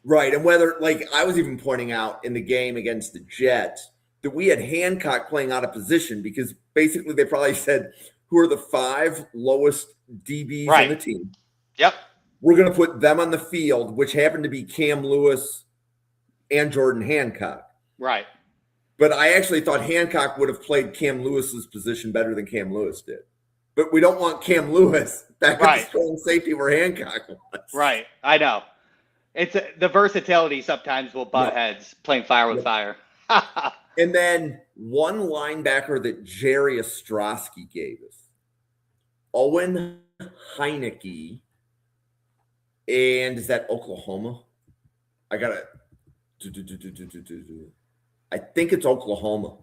Right, and whether, like I was even pointing out in the game against the Jets, that we had Hancock playing out of position because basically they probably said, who are the 5 lowest DBs on the team? Yep. We're going to put them on the field, which happened to be Cam Lewis and Jordan Hancock. Right. But I actually thought Hancock would have played Cam Lewis's position better than Cam Lewis did. But we don't want Cam Lewis back at the strong safety where Hancock was. Right. I know. It's the versatility sometimes will butt heads playing fire with fire. And then one linebacker that Jerry Ostrowski gave us, Owen Heineke. And is that Oklahoma? I got to I think it's Oklahoma.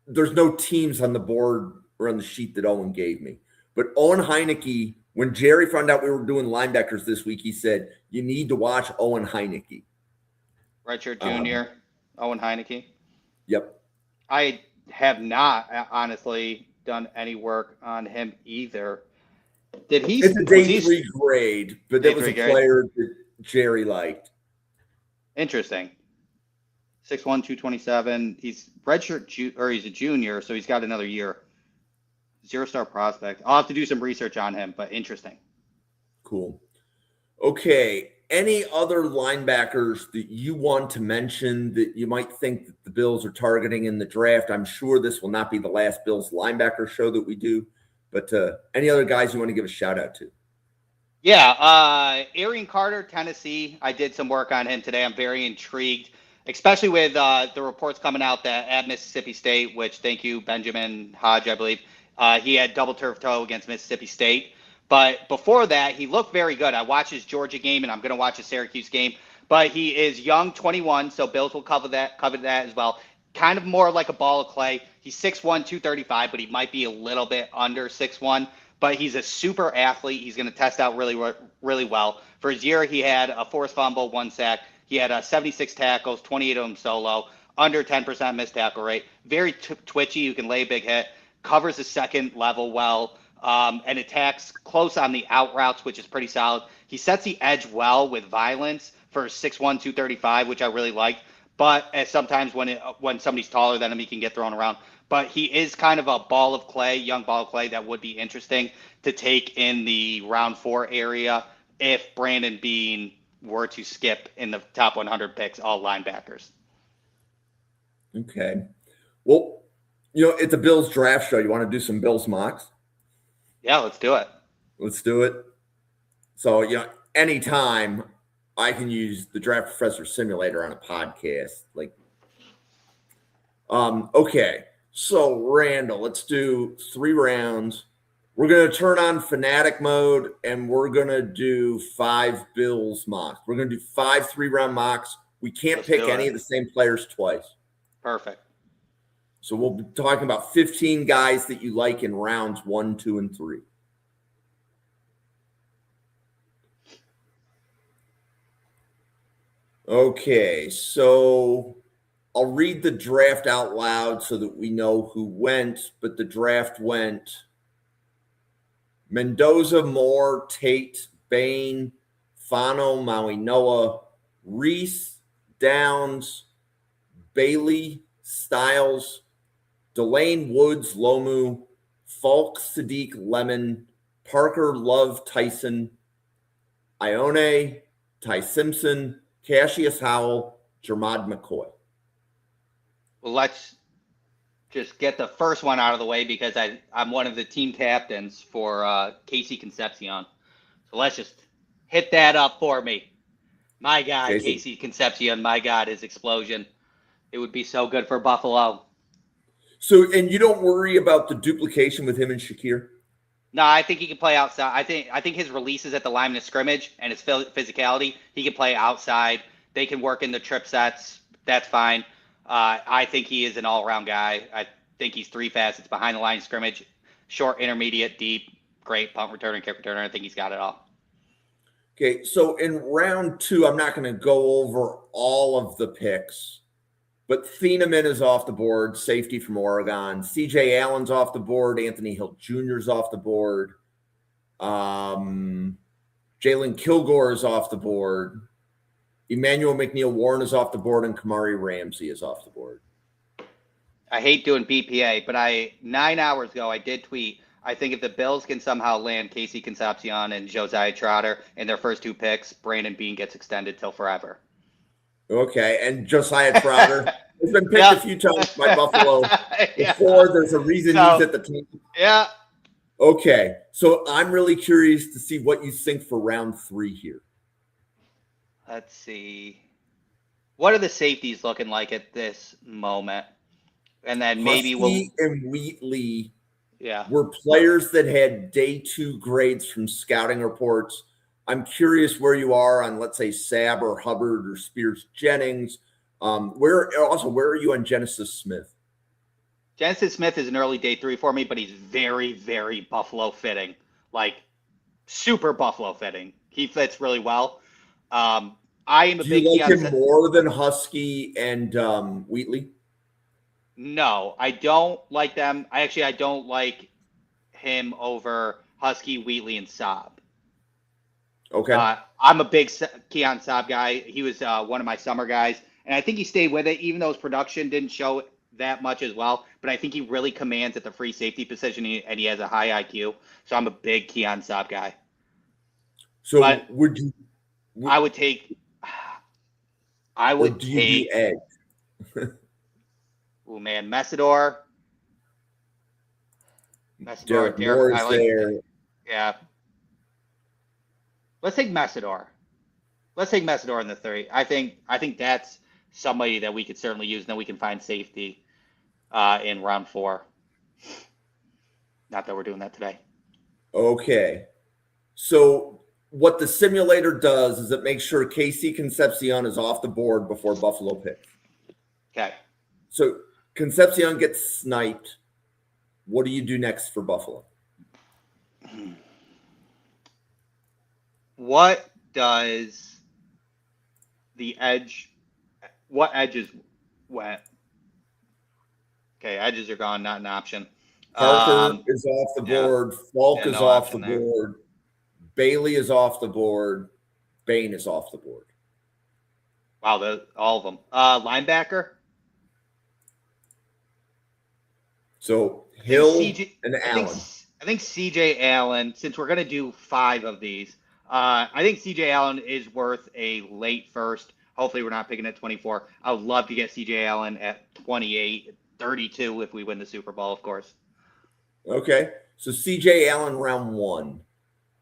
There's no teams on the board or on the sheet that Owen gave me. But Owen Heineke, when Jerry found out we were doing linebackers this week, he said, you need to watch Owen Heineke. Redshirt junior, Owen Heineke. Yep. I have not, honestly, done any work on him either. It's a day 3 grade, but that was a player that Jerry liked. Interesting. 6'1", 227. He's redshirt, he's a junior, so he's got another year. 0-star prospect. I'll have to do some research on him, but interesting. Cool. Okay. Any other linebackers that you want to mention that you might think that the Bills are targeting in the draft? I'm sure this will not be the last Bills linebacker show that we do, but any other guys you want to give a shout out to? Yeah. Arian Carter, Tennessee. I did some work on him today. I'm very intrigued, especially with the reports coming out that at Mississippi State, which thank you, Benjamin Hodge, I believe, he had double turf toe against Mississippi State. But before that, he looked very good. I watched his Georgia game, and I'm going to watch his Syracuse game. But he is young, 21, so Bills will cover that as well. Kind of more like a ball of clay. He's 6'1", 235, but he might be a little bit under 6'1". But he's a super athlete. He's going to test out really, really well. For his year, he had a forced fumble, 1 sack. He had 76 tackles, 28 of them solo, under 10% missed tackle rate. Very twitchy. You can lay a big hit. Covers the second level well, and attacks close on the out routes, which is pretty solid. He sets the edge well with violence for 6'1", 235, which I really liked. But sometimes when somebody's taller than him, he can get thrown around. But he is kind of a ball of clay, young ball of clay that would be interesting to take in the round 4 area if Brandon Beane were to skip in the top 100 picks, all linebackers. Okay. Well, it's a Bills draft show. You want to do some Bills mocks? Yeah, let's do it. Let's do it. So, anytime I can use the Draft Professor Simulator on a podcast. Okay. So, Randall, let's do 3 rounds. We're going to turn on fanatic mode, and we're going to do 5 Bills mocks. We're going to do 5 3-round mocks. We can't pick any of the same players twice. Perfect. So we'll be talking about 15 guys that you like in rounds 1, 2, and 3. Okay, so I'll read the draft out loud so that we know who went, but the draft went Mendoza, Moore, Tate, Bain, Fano, Maui Noah, Reese, Downs, Bailey, Styles, Delane Woods, Lomu, Falk, Sadiq, Lemon, Parker, Love, Tyson, Ione, Ty Simpson, Cassius Howell, Jermad McCoy. Well, let's just get the first one out of the way because I'm one of the team captains for Casey Concepcion. So let's just hit that up for me. My guy, Okay, Casey Concepcion, my God, his explosion. It would be so good for Buffalo. so, and you don't worry about the duplication with him and Shakir? No, I think he can play outside. I think his releases at the line of scrimmage and his physicality, he can play outside. They can work in the trip sets. That's fine. I think he is an all-around guy. I think he's three facets behind the line of scrimmage, short, intermediate, deep, great punt returner, kick returner. I think he's got it all. Okay, so in round 2, I'm not going to go over all of the picks, but Thieneman is off the board, safety from Oregon. CJ Allen's off the board. Anthony Hill Jr. is off the board. Jalen Kilgore is off the board. Emmanuel McNeil Warren is off the board, and Kamari Ramsey is off the board. I hate doing BPA, but 9 hours ago I did tweet. I think if the Bills can somehow land Casey Concepcion and Josiah Trotter in their first 2 picks, Brandon Beane gets extended till forever. Okay, and Josiah Trotter has been picked a few times by Buffalo before. There's a reason he's at the team. Yeah. Okay, so I'm really curious to see what you think for round 3 here. Let's see. What are the safeties looking like at this moment? And then maybe Husky and Wheatley yeah, were players that had day 2 grades from scouting reports. I'm curious where you are on, let's say, Sabb or Hubbard or Spears Jennings. Where are you on Genesis Smith? Genesis Smith is an early day 3 for me, but he's very, very Buffalo fitting, like super Buffalo fitting. He fits really well. I am a Do big. you like him more than Husky and Wheatley? No, I don't like them. I don't like him over Husky, Wheatley, and Saab. Okay. I'm a big Keon Saab guy. He was one of my summer guys, and I think he stayed with it, even though his production didn't show that much as well. But I think he really commands at the free safety position, and he has a high IQ. So I'm a big Keon Saab guy. So but would you? I would take. I would take. Edge? Oh man, Messidor. Derek Moore is there. Yeah. Let's take Messidor. Let's take Messidor in the 3. I think that's somebody that we could certainly use, and then we can find safety in round 4. Not that we're doing that today. Okay. So what the simulator does is it makes sure Casey Concepcion is off the board before Buffalo picks. Okay. So Concepcion gets sniped. What do you do next for Buffalo? What does the edge? What edges went? Okay, edges are gone, not an option. Parker is off the board. Falk is off the board. Bailey is off the board. Bain is off the board. Wow, all of them. Linebacker. So Hill and Allen. I think CJ Allen, since we're going to do 5 of these, I think CJ Allen is worth a late first. Hopefully we're not picking at 24. I would love to get CJ Allen at 28, 32 if we win the Super Bowl, of course. Okay. So CJ Allen round 1.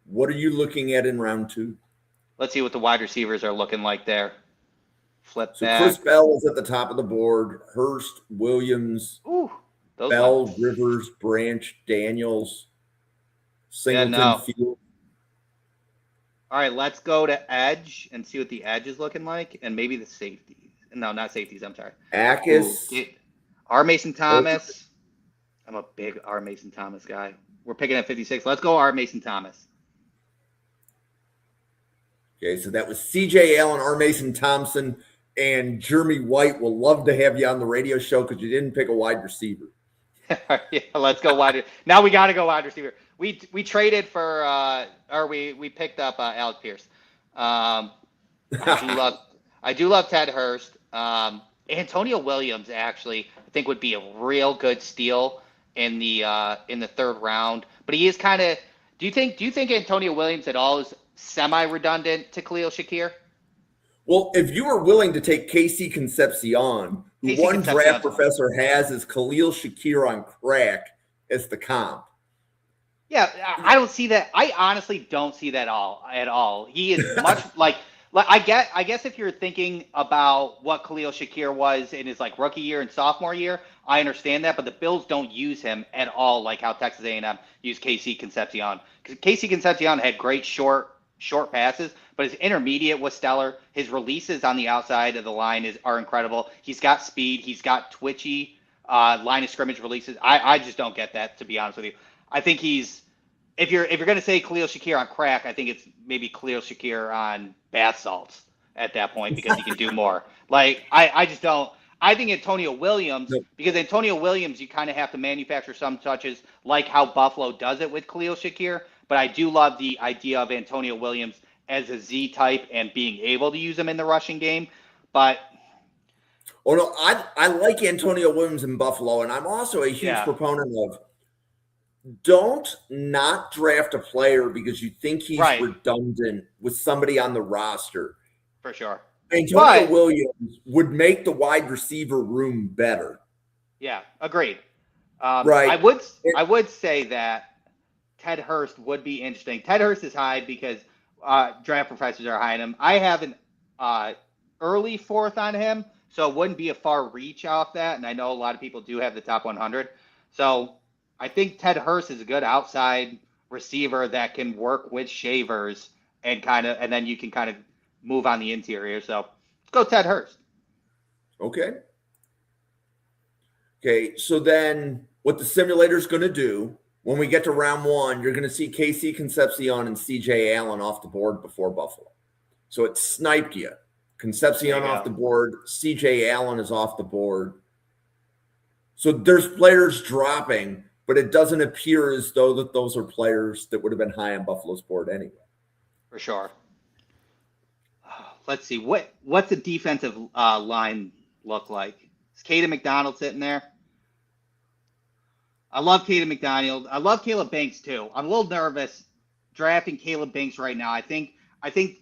What are you looking at in round 2? Let's see what the wide receivers are looking like there. Flip so back. Chris Bell is at the top of the board. Hurst, Williams, Bell, ones. Rivers, Branch, Daniels, Singleton, Field. All right, let's go to edge and see what the edge is looking like, and maybe the safeties. No, not safeties. I'm sorry. Akis. R. Mason Thomas. I'm a big R. Mason Thomas guy. We're picking at 56. Let's go R. Mason Thomas. Okay, so that was CJ Allen, R. Mason Thompson, and Jeremy White. Will love to have you on the radio show because you didn't pick a wide receiver. Yeah, let's go wide. Now we got to go wide receiver. We traded for or we picked up Alec Pierce. I do love Ted Hurst. Antonio Williams actually I think would be a real good steal in the third round. But he is kind of. Do you think Antonio Williams at all is semi-redundant to Khalil Shakir? Well, if you were willing to take Casey Concepcion, who Casey one Concepcion's draft fine. professor has is Khalil Shakir on crack as the comp. Yeah, I don't see that. I honestly don't see that at all. He is much like I guess if you're thinking about what Khalil Shakir was in his like rookie year and sophomore year, I understand that, but the Bills don't use him at all like how Texas A&M used Casey Concepcion. Because Casey Concepcion had great short passes, but his intermediate was stellar. His releases on the outside of the line are incredible. He's got speed. He's got twitchy line of scrimmage releases. I just don't get that, to be honest with you. I think he's if you're going to say Khalil Shakir on crack, I think it's maybe Khalil Shakir on bath salts at that point because he can do more. Like I just don't. I think Antonio Williams, because Antonio Williams, you kind of have to manufacture some touches like how Buffalo does it with Khalil Shakir. But I do love the idea of Antonio Williams as a Z type and being able to use him in the rushing game. But oh no, I like Antonio Williams in Buffalo, and I'm also a huge proponent of don't not draft a player because you think he's redundant with somebody on the roster. For sure. Antonio Williams would make the wide receiver room better. Yeah, agreed. Right. I would say that Ted Hurst would be interesting. Ted Hurst is high because draft professors are high on him. I have an early fourth on him, so it wouldn't be a far reach off that. And I know a lot of people do have the top 100. So I think Ted Hurst is a good outside receiver that can work with Shavers and then you can kind of move on the interior. So let's go Ted Hurst. Okay. So then what the simulator is going to do when we get to round one, you're going to see Casey Concepcion and CJ Allen off the board before Buffalo. So it sniped you. Concepcion off the board. CJ Allen is off the board. So there's players dropping, but it doesn't appear as though that those are players that would have been high on Buffalo's board anyway. For sure. Let's see. What's the defensive line look like? Is Caden McDonald sitting there? I love Caden McDonald. I love Caleb Banks too. I'm a little nervous drafting Caleb Banks right now. I think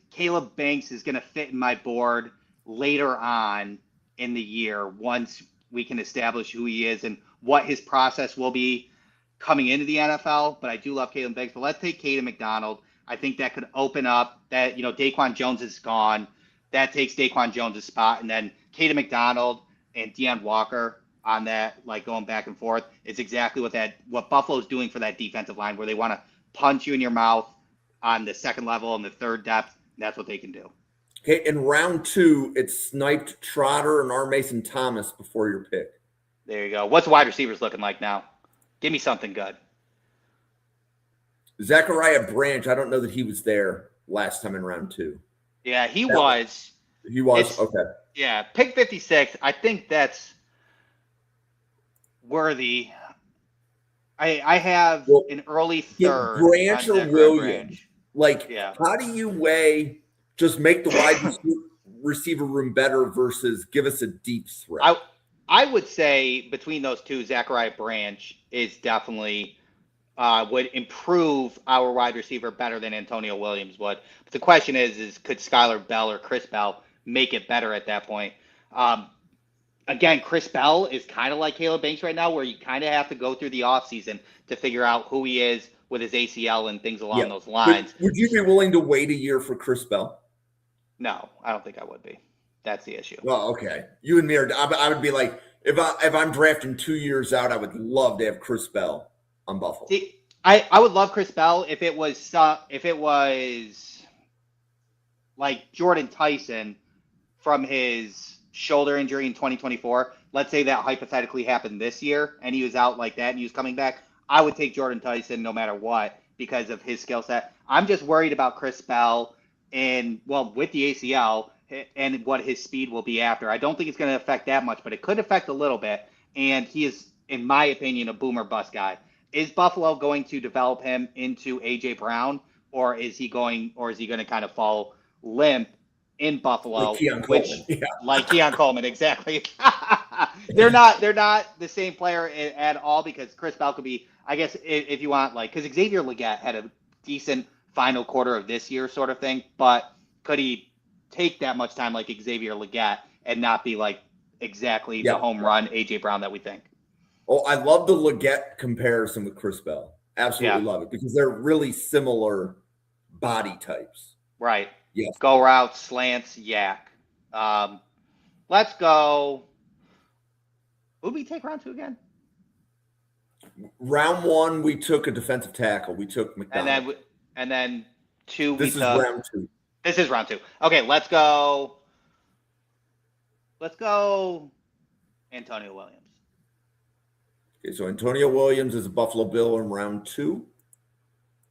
Caleb Banks is going to fit in my board later on in the year once we can establish who he is and what his process will be coming into the NFL. But I do love Caleb Banks. But let's take Caden McDonald. I think that could open up that, Daquan Jones is gone. That takes Daquan Jones' spot. And then Caden McDonald and Deion Walker on that, like going back and forth, is exactly what Buffalo's doing for that defensive line, where they want to punch you in your mouth on the second level and the third depth. That's what they can do. Okay, in round two, it's sniped Trotter and R. Mason Thomas before your pick. There you go. What's wide receivers looking like now? Give me something good. Zachariah Branch, I don't know that he was there last time in round two. Yeah, he was. He was? Okay. Yeah, pick 56. I think that's worthy. I have an early third. Branch or Williams? How do you weigh just make the wide receiver room better versus give us a deep threat? I would say between those two, Zachariah Branch is definitely would improve our wide receiver better than Antonio Williams would. But the question is could Skylar Bell or Chris Bell make it better at that point? Again, Chris Bell is kind of like Caleb Banks right now, where you kind of have to go through the offseason to figure out who he is with his ACL and things along those lines. Would you be willing to wait a year for Chris Bell? No, I don't think I would be. That's the issue. Well, okay. You and me are. I would be like, if I'm drafting 2 years out, I would love to have Chris Bell on Buffalo. See, I would love Chris Bell if it was like Jordan Tyson from his shoulder injury in 2024. Let's say that hypothetically happened this year and he was out like that and he was coming back. I would take Jordan Tyson no matter what because of his skill set. I'm just worried about Chris Bell with the ACL and what his speed will be after. I don't think it's going to affect that much, but it could affect a little bit. And he is, in my opinion, a boomer bust guy. Is Buffalo going to develop him into AJ Brown, or is he going to kind of fall limp in Buffalo, Like Keon Coleman. Yeah. like Keon Coleman, exactly. They're not the same player at all, because Chris Bell could be, I guess, if you want, like, because Xavier Legette had a decent final quarter of this year sort of thing, but could he take that much time like Xavier Legette and not be like exactly the home run AJ Brown that we think? Oh, I love the Legette comparison with Chris Bell. Absolutely love it, because they're really similar body types. Right. Yes. Go route, slants, yak. Let's go. Who did we take round 2 again? Round 1, we took a defensive tackle. We took McDonald. And then 2, this is round 2. This is round 2. Okay, let's go. Antonio Williams. Okay, so Antonio Williams is a Buffalo Bill in round 2.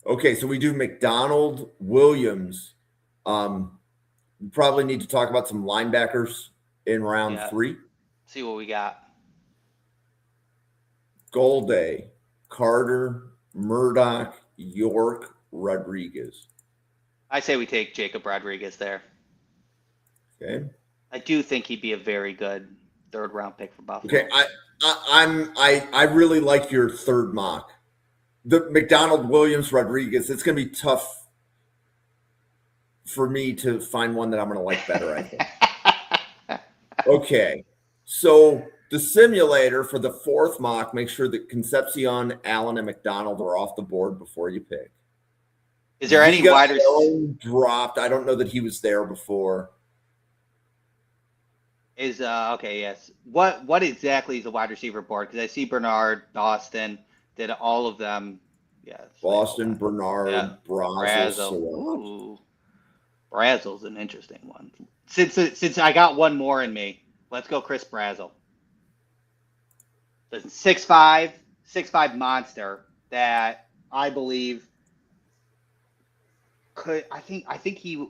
Okay, so we do McDonald, Williams. We probably need to talk about some linebackers in round 3. See what we got. Golday, Carter, Murdoch, York, Rodriguez. I say we take Jacob Rodriguez there. Okay. I do think he'd be a very good 3rd round pick for Buffalo. Okay, I really like your 3rd mock. The McDonald, Williams, Rodriguez. It's going to be tough for me to find one that I'm going to like better, I think. Okay, so the simulator for the 4th mock, make sure that Concepcion, Allen, and McDonald are off the board before you pick. Is there any wide receiver dropped? I don't know that he was there before. Is okay, yes. What exactly is the wide receiver board? Because I see Bernard, Boston, did all of them. Yes. Boston, Bernard, Brazel. Ooh, Brazel's an interesting one. Since I got one more in me, let's go Chris Brazel. The 6'5" monster that I believe could. I think he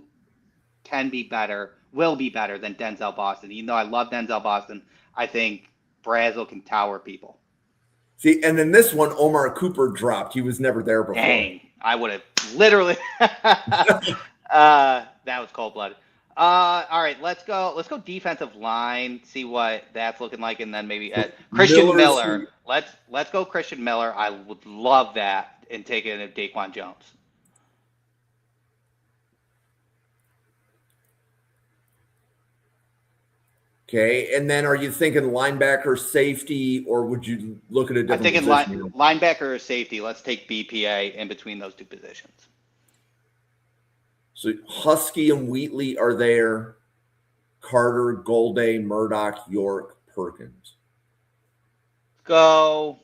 can be better. Will be better than Denzel Boston. Even though I love Denzel Boston, I think Brazel can tower people. See, and then this one, Omar Cooper dropped. He was never there before. Dang, I would have literally. That was cold-blooded. All right, let's go defensive line. See what that's looking like, and then maybe Christian Miller. Let's go Christian Miller. I would love that, and take it at Daquan Jones. Okay, and then are you thinking linebacker, safety, or would you look at a different position? I'm thinking linebacker or safety. Let's take BPA in between those 2 positions. So Husky and Wheatley are there. Carter, Golday, Murdoch, York, Perkins. Go.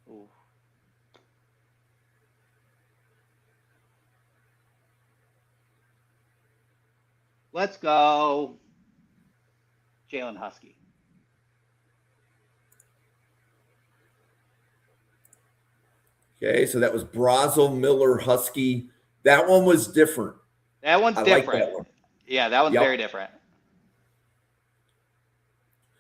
Ooh. Let's go Jalen Husky. Okay, so that was Brazel, Miller, Husky. That one was different. That one's different. Like that one. Yeah, that one's very different.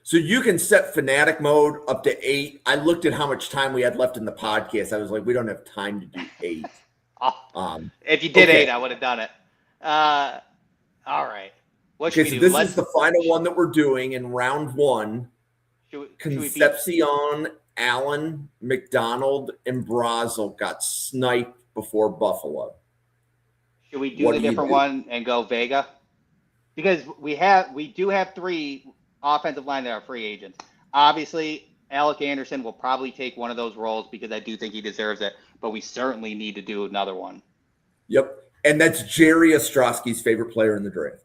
So you can set fanatic mode up to 8. I looked at how much time we had left in the podcast. I was like, we don't have time to do 8. If you did 8, I would have done it. All right. What should we do? This is the final one that we're doing in round 1. Concepcion, Allen, McDonald, and Brazel got sniped before Buffalo. Should we do the different one and go Vega? Because we do have 3 offensive line that are free agents. Obviously, Alec Anderson will probably take one of those roles because I do think he deserves it, but we certainly need to do another one. Yep. And that's Jerry Ostrowski's favorite player in the draft.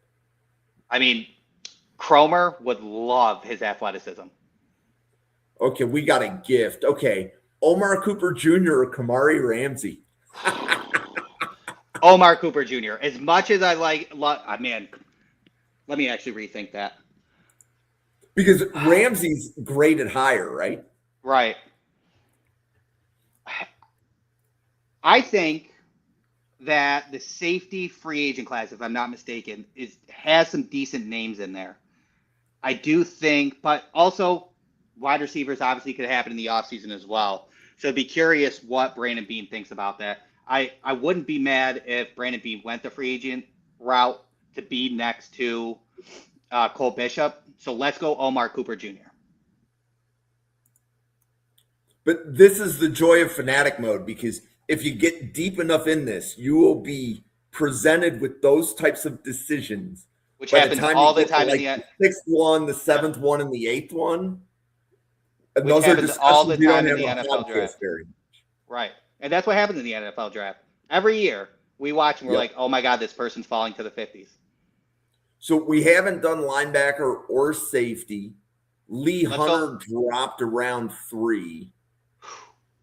I mean, Cromer would love his athleticism. Okay, we got a gift. Okay, Omar Cooper Jr. or Kamari Ramsey? Omar Cooper Jr. As much as I man, let me actually rethink that. Because Ramsey's graded higher, right? Right. I think that the safety free agent class, if I'm not mistaken, has some decent names in there. I do think, but also wide receivers obviously could happen in the offseason as well. So I'd be curious what Brandon Beane thinks about that. I wouldn't be mad if Brandon Beane went the free agent route to be next to Cole Bishop. So let's go Omar Cooper Jr. But this is the joy of fanatic mode, because if you get deep enough in this, you will be presented with those types of decisions. Which by happens the time all you the get time to in like the sixth one, the seventh one, and the eighth one. And which those are happens all discussions the we don't time in have the on NFL podcast draft. very much. Right. And that's what happens in the NFL draft. Every year we watch and we're like, oh my God, this person's falling to the 50s. So we haven't done linebacker or safety. Lee Hunter dropped around 3.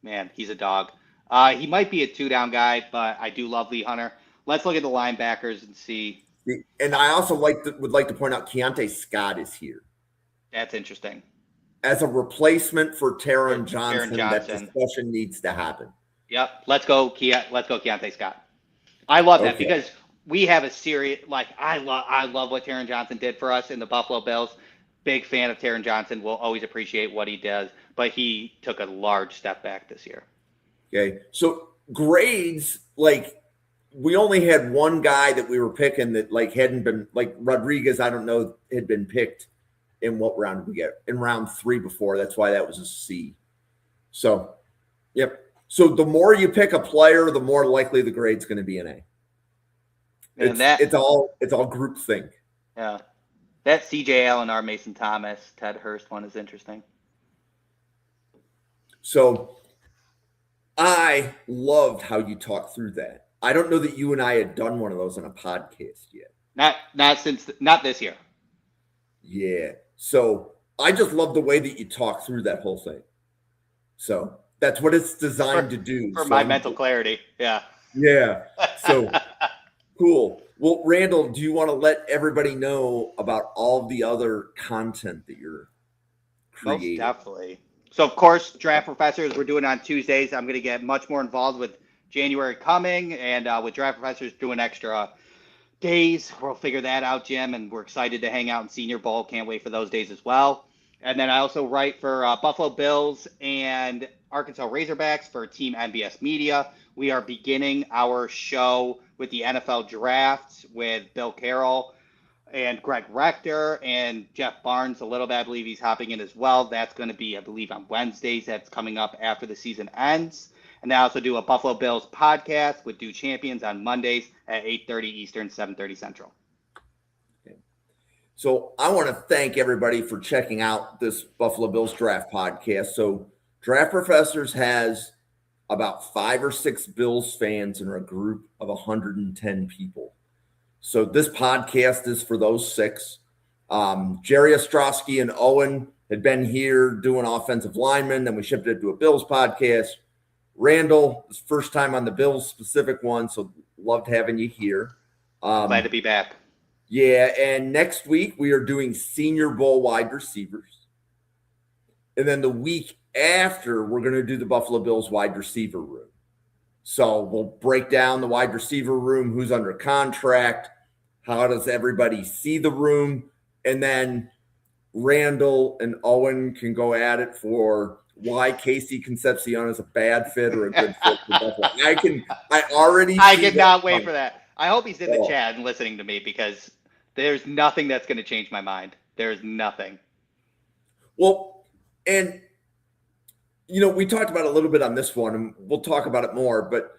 Man, he's a dog. He might be a 2-down guy, but I do love Lee Hunter. Let's look at the linebackers and see. And I also would like to point out Keontae Scott is here. That's interesting. As a replacement for Taron Johnson, that discussion needs to happen. Yep. Let's go Keontae Scott. I love that because we have a serious, I love what Taron Johnson did for us in the Buffalo Bills. Big fan of Taron Johnson. Will always appreciate what he does, but he took a large step back this year. Okay. So grades, we only had one guy that we were picking that hadn't been, Rodriguez, I don't know, had been picked. In what round did we get? In round 3 before. That's why that was a C. So, yep. So the more you pick a player, the more likely the grade's going to be an A. It's all groupthink. Yeah. That CJ Allen, Mason Thomas, Ted Hurst one is interesting. So I loved how you talked through that. I don't know that you and I had done one of those on a podcast yet. Not this year. Yeah. So I just love the way that you talk through that whole thing. So that's what it's designed to do. For my mental clarity. Yeah. Yeah. So cool. Well, Randall, do you want to let everybody know about all the other content that you're creating? Most definitely. So, of course, Draft Professors, we're doing on Tuesdays. I'm going to get much more involved with January coming, and with Draft Professors doing extra days. We'll figure that out, Jim, and we're excited to hang out in Senior Bowl. Can't wait for those days as well. And then I also write for Buffalo Bills and Arkansas Razorbacks for Team NBS Media. We are beginning our show with the NFL Draft with Bill Carroll and Greg Rector and Jeff Barnes a little bit. I believe he's hopping in as well. That's going to be, I believe, on Wednesdays. That's coming up after the season ends. And I also do a Buffalo Bills podcast with Do Champions on Mondays at 8:30 Eastern, 7:30 Central. Okay. So I want to thank everybody for checking out this Buffalo Bills Draft podcast. So Draft Professors has about 5 or 6 Bills fans in a group of 110 people. So this podcast is for those 6. Jerry Ostrowski and Owen had been here doing offensive linemen. Then we shifted it to a Bills podcast. Randall, it's first time on the Bills specific one, so loved having you here. Glad to be back. Yeah, and next week we are doing Senior Bowl wide receivers. And then the week after, we're going to do the Buffalo Bills wide receiver room. So we'll break down the wide receiver room, who's under contract, how does everybody see the room, and then Randall and Owen can go at it for why Casey Concepcion is a bad fit or a good fit for Buffalo. I cannot wait for that. I hope he's in the chat and listening to me, because there's nothing that's going to change my mind. There's nothing. Well, and we talked about it a little bit on this one, and we'll talk about it more, but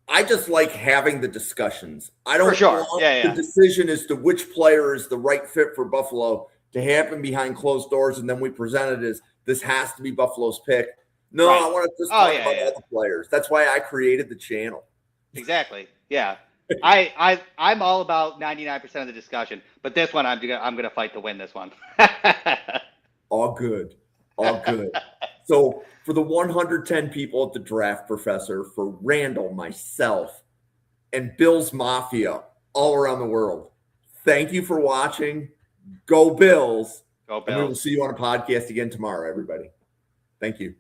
I just like having the discussions. I don't want the decision as to which player is the right fit for Buffalo to happen behind closed doors, and then we present it as this has to be Buffalo's pick. No, right. I want to just talk about all the players. That's why I created the channel. Exactly. Yeah. I'm all about 99% of the discussion, but this one I'm gonna fight to win this one. All good. So for the 110 people at the Draft Professor, for Randall, myself, and Bills Mafia all around the world, thank you for watching. Go Bills. Go Bills. And we will see you on a podcast again tomorrow, everybody. Thank you.